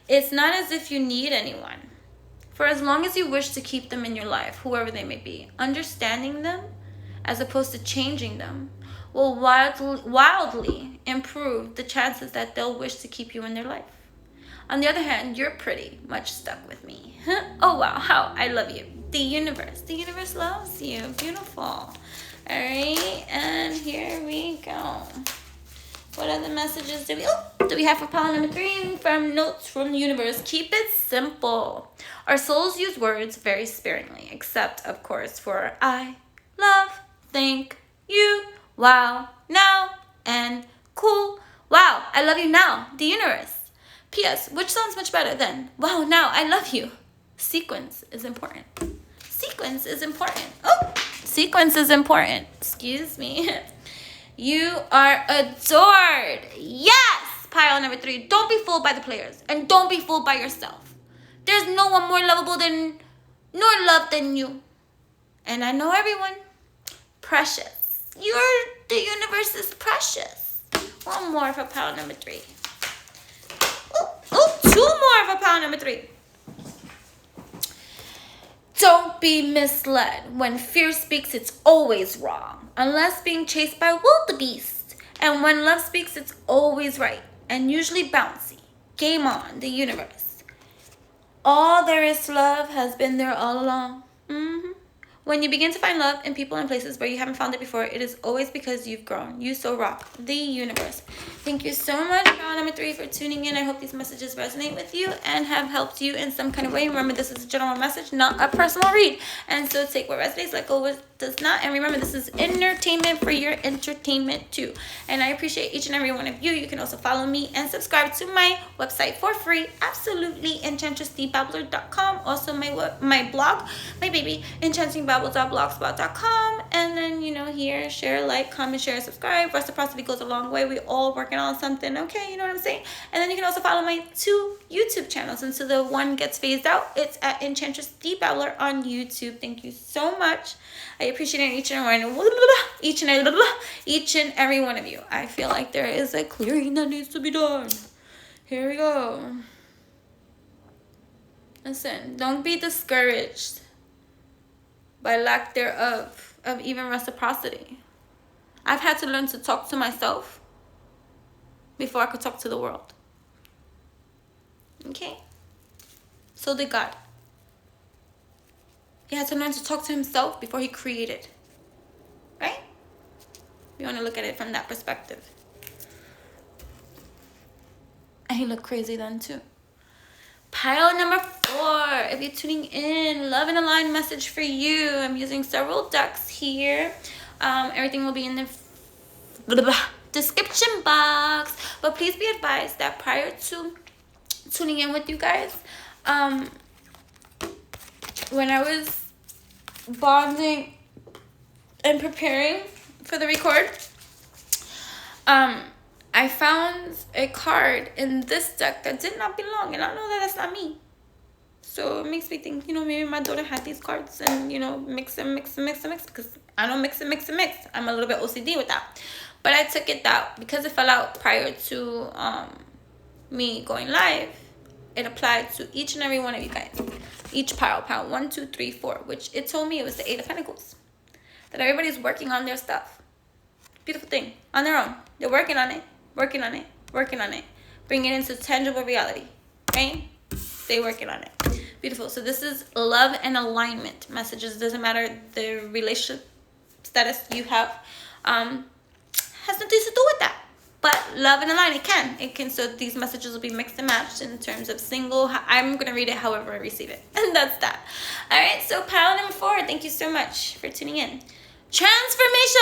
It's not as if you need anyone. For as long as you wish to keep them in your life, whoever they may be, understanding them as opposed to changing them will wildly improve the chances that they'll wish to keep you in their life. On the other hand, you're pretty much stuck with me. Oh wow, how I love you. The universe loves you. Beautiful. All right, and here we go. What other messages do we have for pile number 3 from notes from the universe? Keep it simple. Our souls use words very sparingly, except of course for I, love, thank you, wow, now, and cool. Wow, I love you now. The universe. P.S. Which sounds much better than wow, now, I love you. Sequence is important. Sequence is important. Oh, sequence is important. Excuse me. You are adored. Yes! Pile number 3. Don't be fooled by the players. And don't be fooled by yourself. There's no one more lovable than, nor loved than you. And I know everyone. Precious. The universe is precious. One more for pile number 3. Oh, 2 more for pile number 3. Don't be misled. When fear speaks, it's always wrong, unless being chased by wildebeest. And when love speaks, it's always right, and usually bouncy. Game on, the universe. All there is to love has been there all along. When you begin to find love in people and places where you haven't found it before, it is always because you've grown. You so rock. The universe. Thank you so much, pile number 3, for tuning in. I hope these messages resonate with you and have helped you in some kind of way. Remember, this is a general message, not a personal read. And so take what resonates, let go what does not. And remember, this is entertainment for your entertainment too. And I appreciate each and every one of you. You can also follow me and subscribe to my website for free. Absolutely, enchantressthebabbler.com. Also my blog, my baby, enchantingbabbles.blogspot.com. And then, here, share, like, comment, share, subscribe. Reciprocity goes a long way. We all working on something, okay? You know what I'm saying? And then you can also follow my 2 YouTube channels until the one gets phased out. It's at Enchantress the Babbler on YouTube. Thank you so much. I appreciate each and every one of you. I feel like there is a clearing that needs to be done. Here we go. Listen, don't be discouraged by lack thereof of even reciprocity. I've had to learn to talk to myself before I could talk to the world. Okay? So did God. He had to learn to talk to himself before he created. Right? You want to look at it from that perspective. And he looked crazy then too. Pile number 4. If you're tuning in, love and align message for you. I'm using several decks here. Everything will be in the description box. But please be advised that prior to tuning in with you guys, when I was bonding and preparing for the record, I found a card in this deck that did not belong, and I know that that's not me. So it makes me think, maybe my daughter had these cards and, mix and mix, because I don't mix and mix and mix. I'm a little bit OCD with that. But I took it out because it fell out prior to me going live. It applied to each and every one of you guys. Each pile 1, 2, 3, 4, which it told me it was the 8 of Pentacles. That everybody's working on their stuff. Beautiful thing. On their own. They're working on it. Working on it. Working on it. Bringing it into tangible reality. Right? They working on it. Beautiful. So this is love and alignment messages. Doesn't matter the relationship status you have. Has nothing to do with that. But love and align, it can. So these messages will be mixed and matched in terms of single. I'm going to read it however I receive it. And that's that. All right. So pile number 4. Thank you so much for tuning in. Transformation.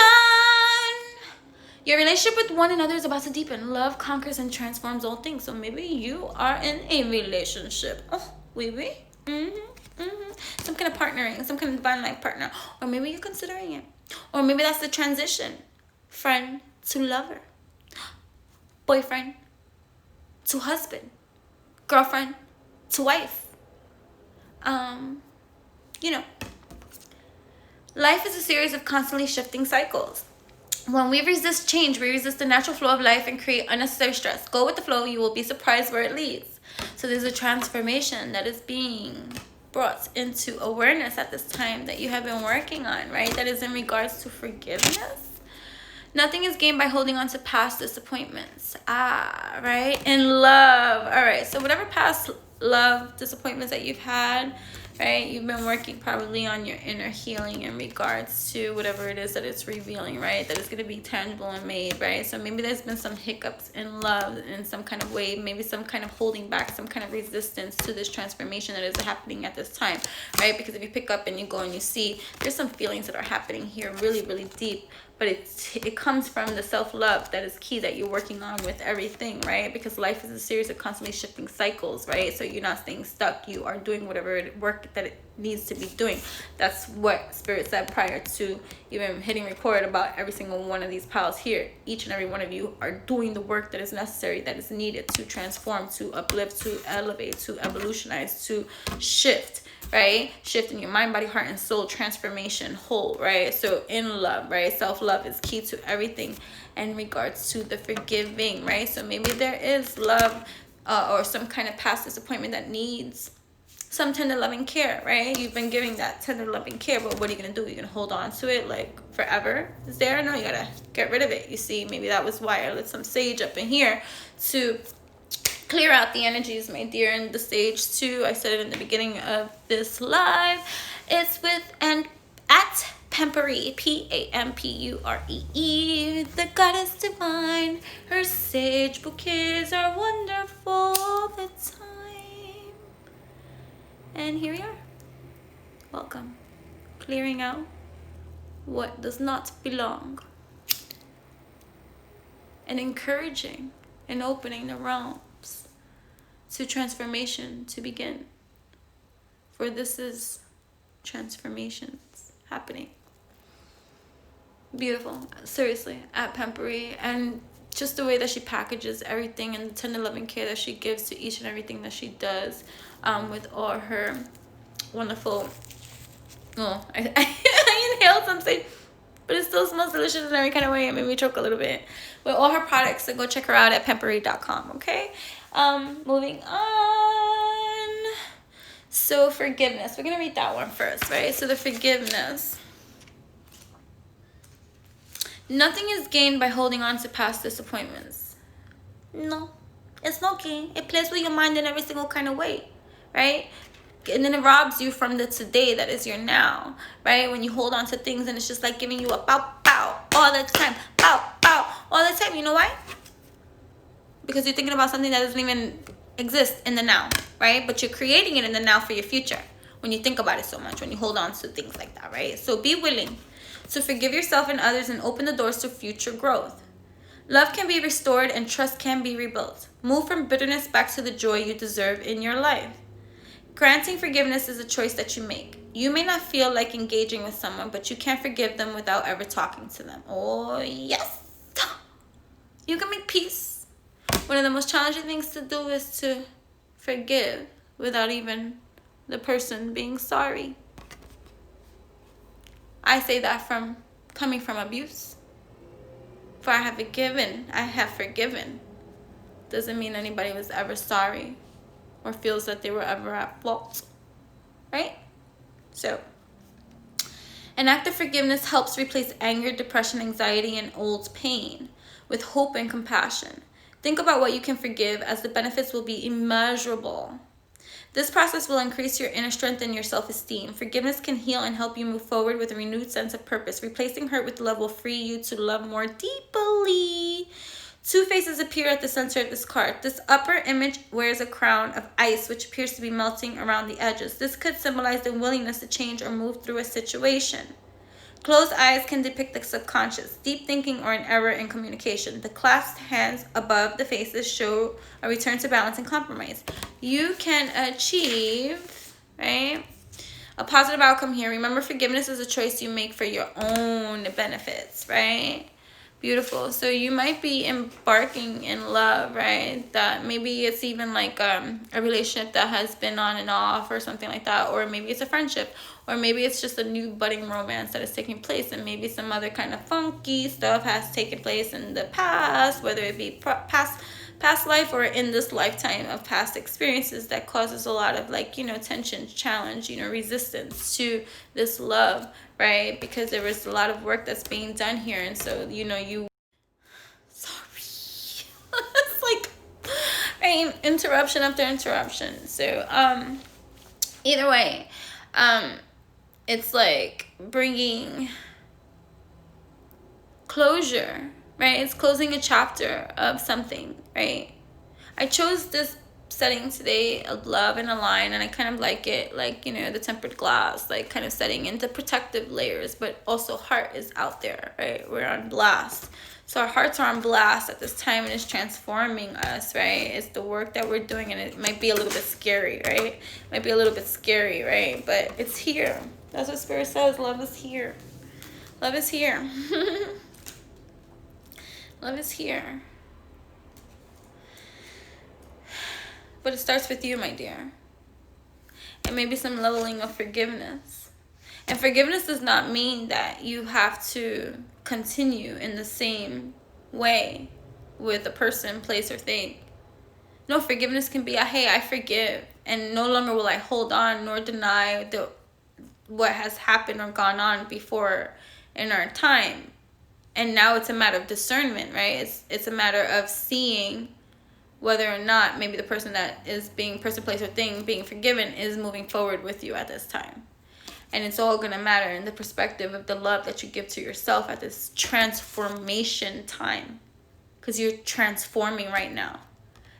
Your relationship with one another is about to deepen. Love conquers and transforms all things. So maybe you are in a relationship. Oh, oui. Some kind of partnering, some kind of divine life partner. Or maybe you're considering it. Or maybe that's the transition. Friend to lover. Boyfriend to husband. Girlfriend to wife. Life is a series of constantly shifting cycles. When we resist change, we resist the natural flow of life and create unnecessary stress. Go with the flow, you will be surprised where it leads. So there's a transformation that is being brought into awareness at this time that you have been working on, right? That is in regards to forgiveness. Nothing is gained by holding on to past disappointments. Right? In love. All right. So whatever past love disappointments that you've had, right? You've been working probably on your inner healing in regards to whatever it is that it's revealing, right? That it's going to be tangible and made, right? So maybe there's been some hiccups in love in some kind of way, maybe some kind of holding back, some kind of resistance to this transformation that is happening at this time, right? Because if you pick up and you go and you see, there's some feelings that are happening here really, really deep. But it comes from the self-love that is key that you're working on with everything, right? Because life is a series of constantly shifting cycles, right? So you're not staying stuck. You are doing whatever work that it needs to be doing. That's what Spirit said prior to even hitting record about every single one of these piles here. Each and every one of you are doing the work that is necessary, that is needed to transform, to uplift, to elevate, to evolutionize, to shift. Right? Shift in your mind, body, heart, and soul. Transformation, whole, right? So in love, right? Self-love is key to everything in regards to the forgiving, right? So maybe there is love or some kind of past disappointment that needs some tender loving care, right? You've been giving that tender loving care, but what are you going to do? You're going to hold on to it like forever? Is there? No, you got to get rid of it. You see, maybe that was why I lit some sage up in here to clear out the energies, my dear. And the stage 2, I said it in the beginning of this live, it's with and at Pampuree, Pampuree, the goddess divine. Her sage bouquets are wonderful all the time. And here we are. Welcome. Clearing out what does not belong. And encouraging and opening the realm to transformation to begin. For this is transformations happening. Beautiful. Seriously, at Pampuree. And just the way that she packages everything and the tender loving care that she gives to each and everything that she does, with all her wonderful... Oh, I inhaled something, but it still smells delicious in every kind of way. It made me choke a little bit. With all her products, so go check her out at pampuree.com, okay? Moving on. So forgiveness. We're going to read that one first, right? So the forgiveness. Nothing is gained by holding on to past disappointments. No, it's no gain. It plays with your mind in every single kind of way, right? And then it robs you from the today that is your now, right? When you hold on to things and it's just like giving you a pow, pow all the time. Pow, pow all the time. You know why? because you're thinking about something that doesn't even exist in the now, right? But you're creating it in the now for your future when you think about it so much, when you hold on to things like that, right? So be willing to forgive yourself and others and open the doors to future growth. Love can be restored and trust can be rebuilt. Move from bitterness back to the joy you deserve in your life. Granting forgiveness is a choice that you make. You may not feel like engaging with someone, but you can forgive them without ever talking to them. Oh, yes. You can make peace. One of the most challenging things to do is to forgive without even the person being sorry. I say that from coming from abuse. For I have forgiven. Doesn't mean anybody was ever sorry or feels that they were ever at fault, right? So, an act of forgiveness helps replace anger, depression, anxiety, and old pain with hope and compassion. Think about what you can forgive, as the benefits will be immeasurable. This process will increase your inner strength and your self-esteem. Forgiveness can heal and help you move forward with a renewed sense of purpose. Replacing hurt with love will free you to love more deeply. Two faces appear at the center of this card. This upper image wears a crown of ice, which appears to be melting around the edges. This could symbolize the willingness to change or move through a situation. Closed eyes can depict the subconscious, deep thinking, or an error in communication. The clasped hands above the faces show a return to balance and compromise. You can achieve, right, a positive outcome here. Remember, forgiveness is a choice you make for your own benefits, right? Beautiful. So you might be embarking in love, right? That maybe it's even like a relationship that has been on and off or something like that. Or maybe it's a friendship. Or maybe it's just a new budding romance that is taking place. And maybe some other kind of funky stuff has taken place in the past. Whether it be past life or in this lifetime of past experiences that causes a lot of tension, challenge, resistance to this love, right? Because there was a lot of work that's being done here. And so, sorry. It's like, right? Interruption after interruption. So, either way, it's like bringing closure, right? It's closing a chapter of something, right? I chose this setting today of love and align, and I kind of like it, the tempered glass, kind of setting into protective layers, but also heart is out there, right? We're on blast. So our hearts are on blast at this time, and it's transforming us, right? It's the work that we're doing, and it might be a little bit scary, right? Might be a little bit scary, right? But it's here. That's what Spirit says. Love is here. Love is here. Love is here. But it starts with you, my dear. And maybe some leveling of forgiveness. And forgiveness does not mean that you have to continue in the same way with a person, place, or thing. No, forgiveness can be hey, I forgive. And no longer will I hold on nor deny what has happened or gone on before in our time. And now it's a matter of discernment, right? It's a matter of seeing whether or not maybe the person that is being person, place, or thing being forgiven is moving forward with you at this time. And it's all going to matter in the perspective of the love that you give to yourself at this transformation time. Because you're transforming right now.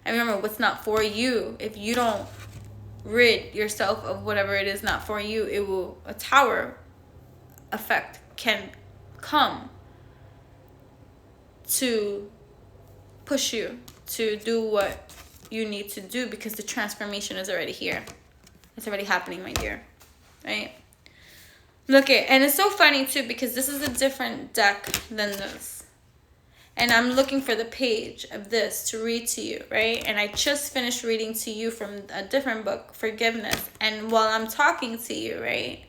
And remember, what's not for you, if you don't rid yourself of whatever it is not for you, a tower effect can come to push you to do what you need to do, because the transformation is already here. It's already happening, my dear. Right? Look it, and it's so funny too, because this is a different deck than this. And I'm looking for the page of this to read to you, right? And I just finished reading to you from a different book, Forgiveness. And while I'm talking to you, right,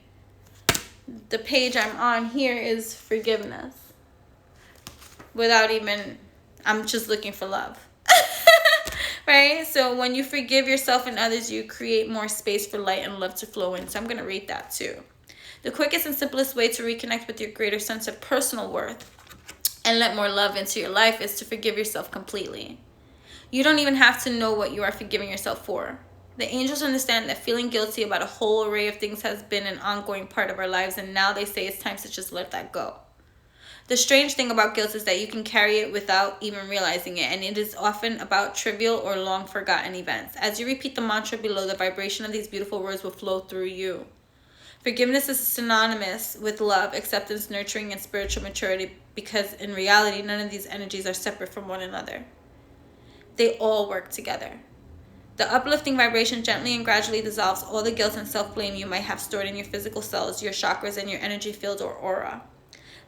the page I'm on here is Forgiveness. I'm just looking for love. Right? So when you forgive yourself and others, you create more space for light and love to flow in. So I'm going to read that too. The quickest and simplest way to reconnect with your greater sense of personal worth and let more love into your life is to forgive yourself completely. You don't even have to know what you are forgiving yourself for. The angels understand that feeling guilty about a whole array of things has been an ongoing part of our lives, and now they say it's time to just let that go. The strange thing about guilt is that you can carry it without even realizing it, and it is often about trivial or long forgotten events. As you repeat the mantra below, the vibration of these beautiful words will flow through you. Forgiveness is synonymous with love, acceptance, nurturing, and spiritual maturity, because in reality, none of these energies are separate from one another. They all work together. The uplifting vibration gently and gradually dissolves all the guilt and self-blame you might have stored in your physical cells, your chakras, and your energy field or aura.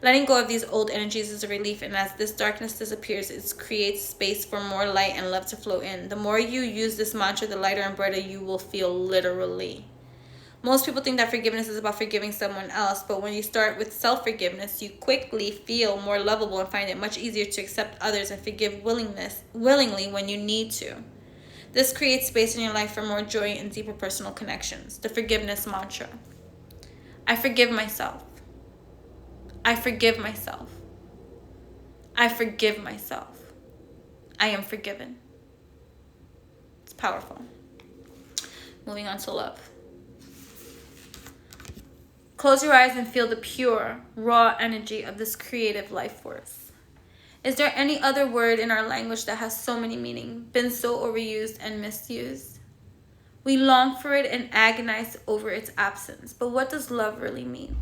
Letting go of these old energies is a relief, and as this darkness disappears, it creates space for more light and love to flow in. The more you use this mantra, the lighter and brighter you will feel, literally. Most people think that forgiveness is about forgiving someone else, but when you start with self-forgiveness, you quickly feel more lovable and find it much easier to accept others and forgive willingly when you need to. This creates space in your life for more joy and deeper personal connections. The forgiveness mantra. I forgive myself. I forgive myself. I forgive myself. I am forgiven. It's powerful. Moving on to love. Close your eyes and feel the pure, raw energy of this creative life force. Is there any other word in our language that has so many meanings, been so overused and misused? We long for it and agonize over its absence, but what does love really mean?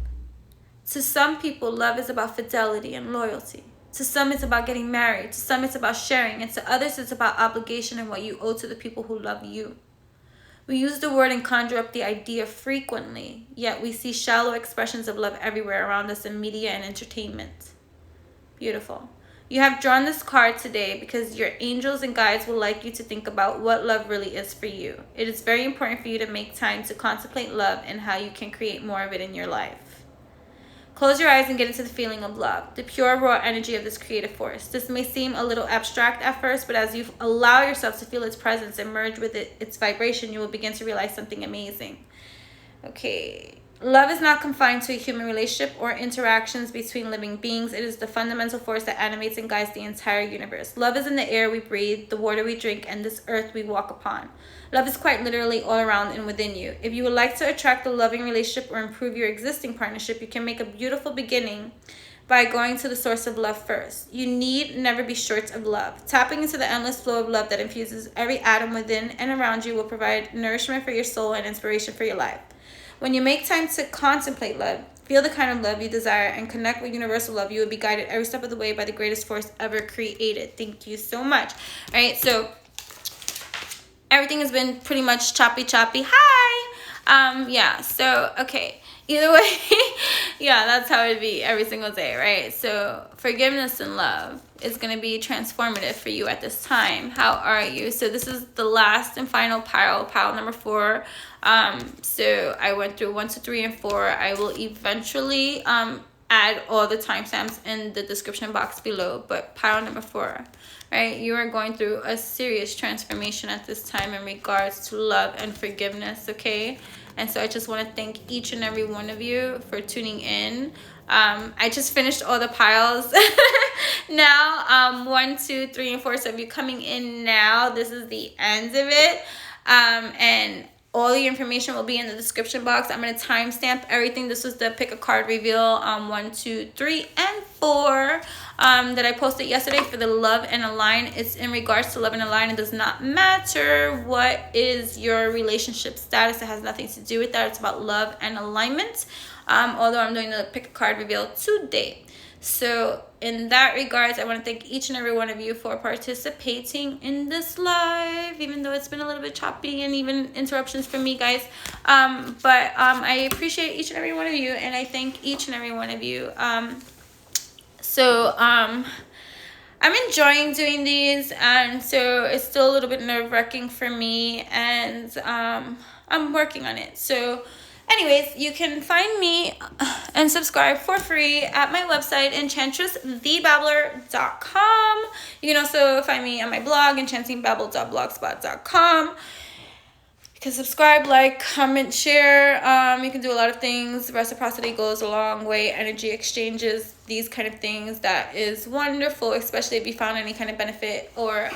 To some people, love is about fidelity and loyalty. To some, it's about getting married. To some, it's about sharing. And to others, it's about obligation and what you owe to the people who love you. We use the word and conjure up the idea frequently, yet we see shallow expressions of love everywhere around us in media and entertainment. Beautiful. You have drawn this card today because your angels and guides will like you to think about what love really is for you. It is very important for you to make time to contemplate love and how you can create more of it in your life. Close your eyes and get into the feeling of love, the pure, raw energy of this creative force. This may seem a little abstract at first, but as you allow yourself to feel its presence and merge with its vibration, you will begin to realize something amazing. Okay. Love is not confined to a human relationship or interactions between living beings. It is the fundamental force that animates and guides the entire universe. Love is in the air we breathe, the water we drink, and this earth we walk upon. Love is quite literally all around and within you. If you would like to attract a loving relationship or improve your existing partnership, you can make a beautiful beginning by going to the source of love first. You need never be short of love. Tapping into the endless flow of love that infuses every atom within and around you will provide nourishment for your soul and inspiration for your life. When you make time to contemplate love, feel the kind of love you desire, and connect with universal love, you will be guided every step of the way by the greatest force ever created. Thank you so much. All right, so everything has been pretty much choppy. Hi. Yeah, so, okay. Either way, yeah, that's how it'd be every single day, right? So forgiveness and love is going to be transformative for you at this time. How are you? So this is the last and final pile number 4. So I went through 1, 2, 3, and 4. I will eventually add all the timestamps in the description box below, but pile number 4, right? You are going through a serious transformation at this time in regards to love and forgiveness, okay? And so I just want to thank each and every one of you for tuning in. I just finished all the piles now. 1, 2, 3, and 4. So if you're coming in now, this is the end of it. And all the information will be in the description box. I'm going to timestamp everything. This was the pick a card reveal 1, 2, 3, and 4 that I posted yesterday for the love and align. It's in regards to love and align. It does not matter what is your relationship status. It has nothing to do with that. It's about love and alignment. Although I'm doing the pick a card reveal today. So in that regards, I want to thank each and every one of you for participating in this live, even though it's been a little bit choppy and even interruptions from me, guys. But I appreciate each and every one of you, and I thank each and every one of you. So I'm enjoying doing these, and so it's still a little bit nerve-wracking for me, and I'm working on it. So anyways, you can find me and subscribe for free at my website, enchantressthebabbler.com. You can also find me on my blog, enchantingbabble.blogspot.com. You can subscribe, like, comment, share. You can do a lot of things. Reciprocity goes a long way. Energy exchanges, these kind of things. That is wonderful, especially if you found any kind of benefit or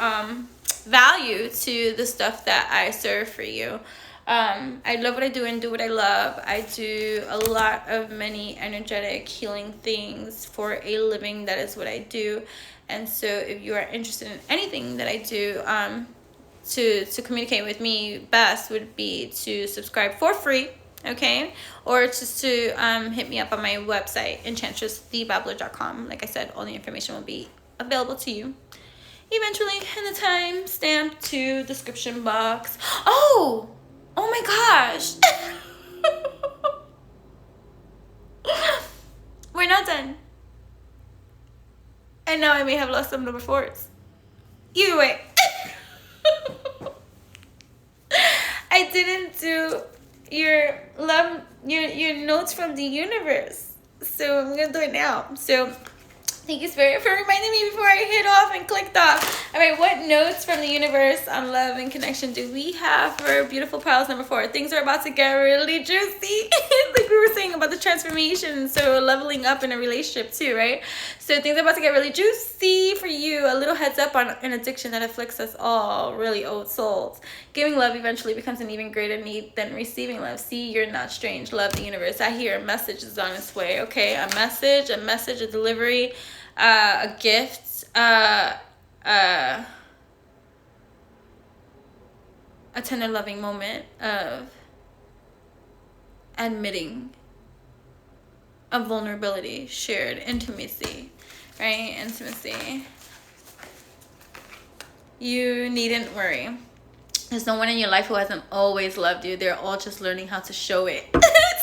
value to the stuff that I serve for you. I love what I do and do what I love. I do a lot of many energetic healing things for a living. That is what I do. And so if you are interested in anything that I do, to communicate with me, best would be to subscribe for free, okay, or just to hit me up on my website, enchantressthebabbler.com. Like I said, all the information will be available to you eventually in the time stamped to description box. Oh my gosh. We're not done, and now I may have lost some number 4s. Either way. I didn't do your notes from the universe, so I'm gonna do it now. So thank you, Spirit, for reminding me before I hit off and clicked off. All right, what notes from the universe on love and connection do we have for beautiful piles number 4? Things are about to get really juicy. Like we were saying about the transformation, so leveling up in a relationship too, right? So things are about to get really juicy for you. A little heads up on an addiction that afflicts us all, really old souls. Giving love eventually becomes an even greater need than receiving love. See, you're not strange. Love the universe. I hear a message is on its way, okay? A message, a delivery, a gift, a tender loving moment of admitting a vulnerability, shared intimacy, right? Intimacy. You needn't worry. There's no one in your life who hasn't always loved you. They're all just learning how to show it.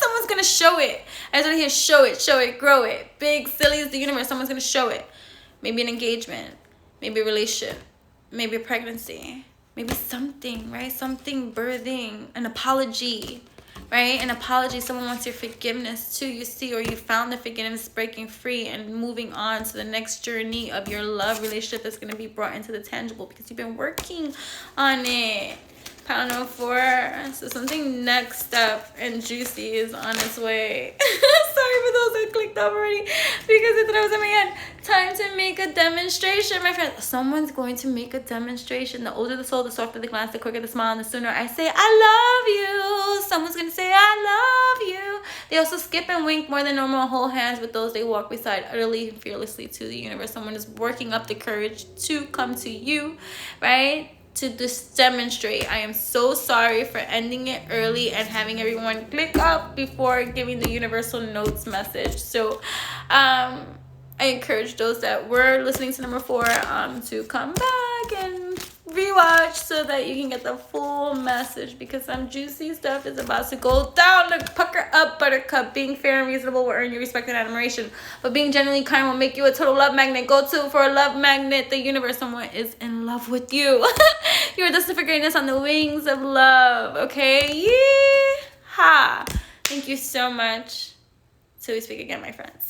Someone's gonna show it. I just want to hear show it, grow it. Big, silly is the universe. Someone's gonna show it. Maybe an engagement, maybe a relationship, maybe a pregnancy, maybe something, right? Something birthing, an apology, right? An apology. Someone wants your forgiveness too, you see, or you found the forgiveness, breaking free and moving on to the next journey of your love relationship that's going to be brought into the tangible because you've been working on it. Pile number 4. So something next up and juicy is on its way. Sorry for those that clicked off already because I thought I was in my head. Time to make a demonstration, my friend. Someone's going to make a demonstration. The older the soul, the softer the glance, the quicker the smile, and the sooner I say, I love you. Someone's going to say, I love you. They also skip and wink more than normal, hold hands with those they walk beside, utterly and fearlessly to the universe. Someone is working up the courage to come to you, right? To just demonstrate. I am so sorry for ending it early and having everyone click up before giving the universal notes message. So I encourage those that were listening to number 4 to come back and rewatch so that you can get the full message, because some juicy stuff is about to go down. The pucker up, buttercup. Being fair and reasonable will earn you respect and admiration, but being genuinely kind will make you a total love magnet. Go to for a love magnet, the universe. Someone is in love with you. You're destined for greatness on the wings of love, okay? Yeehaw. Thank you so much. Till we speak again, my friends.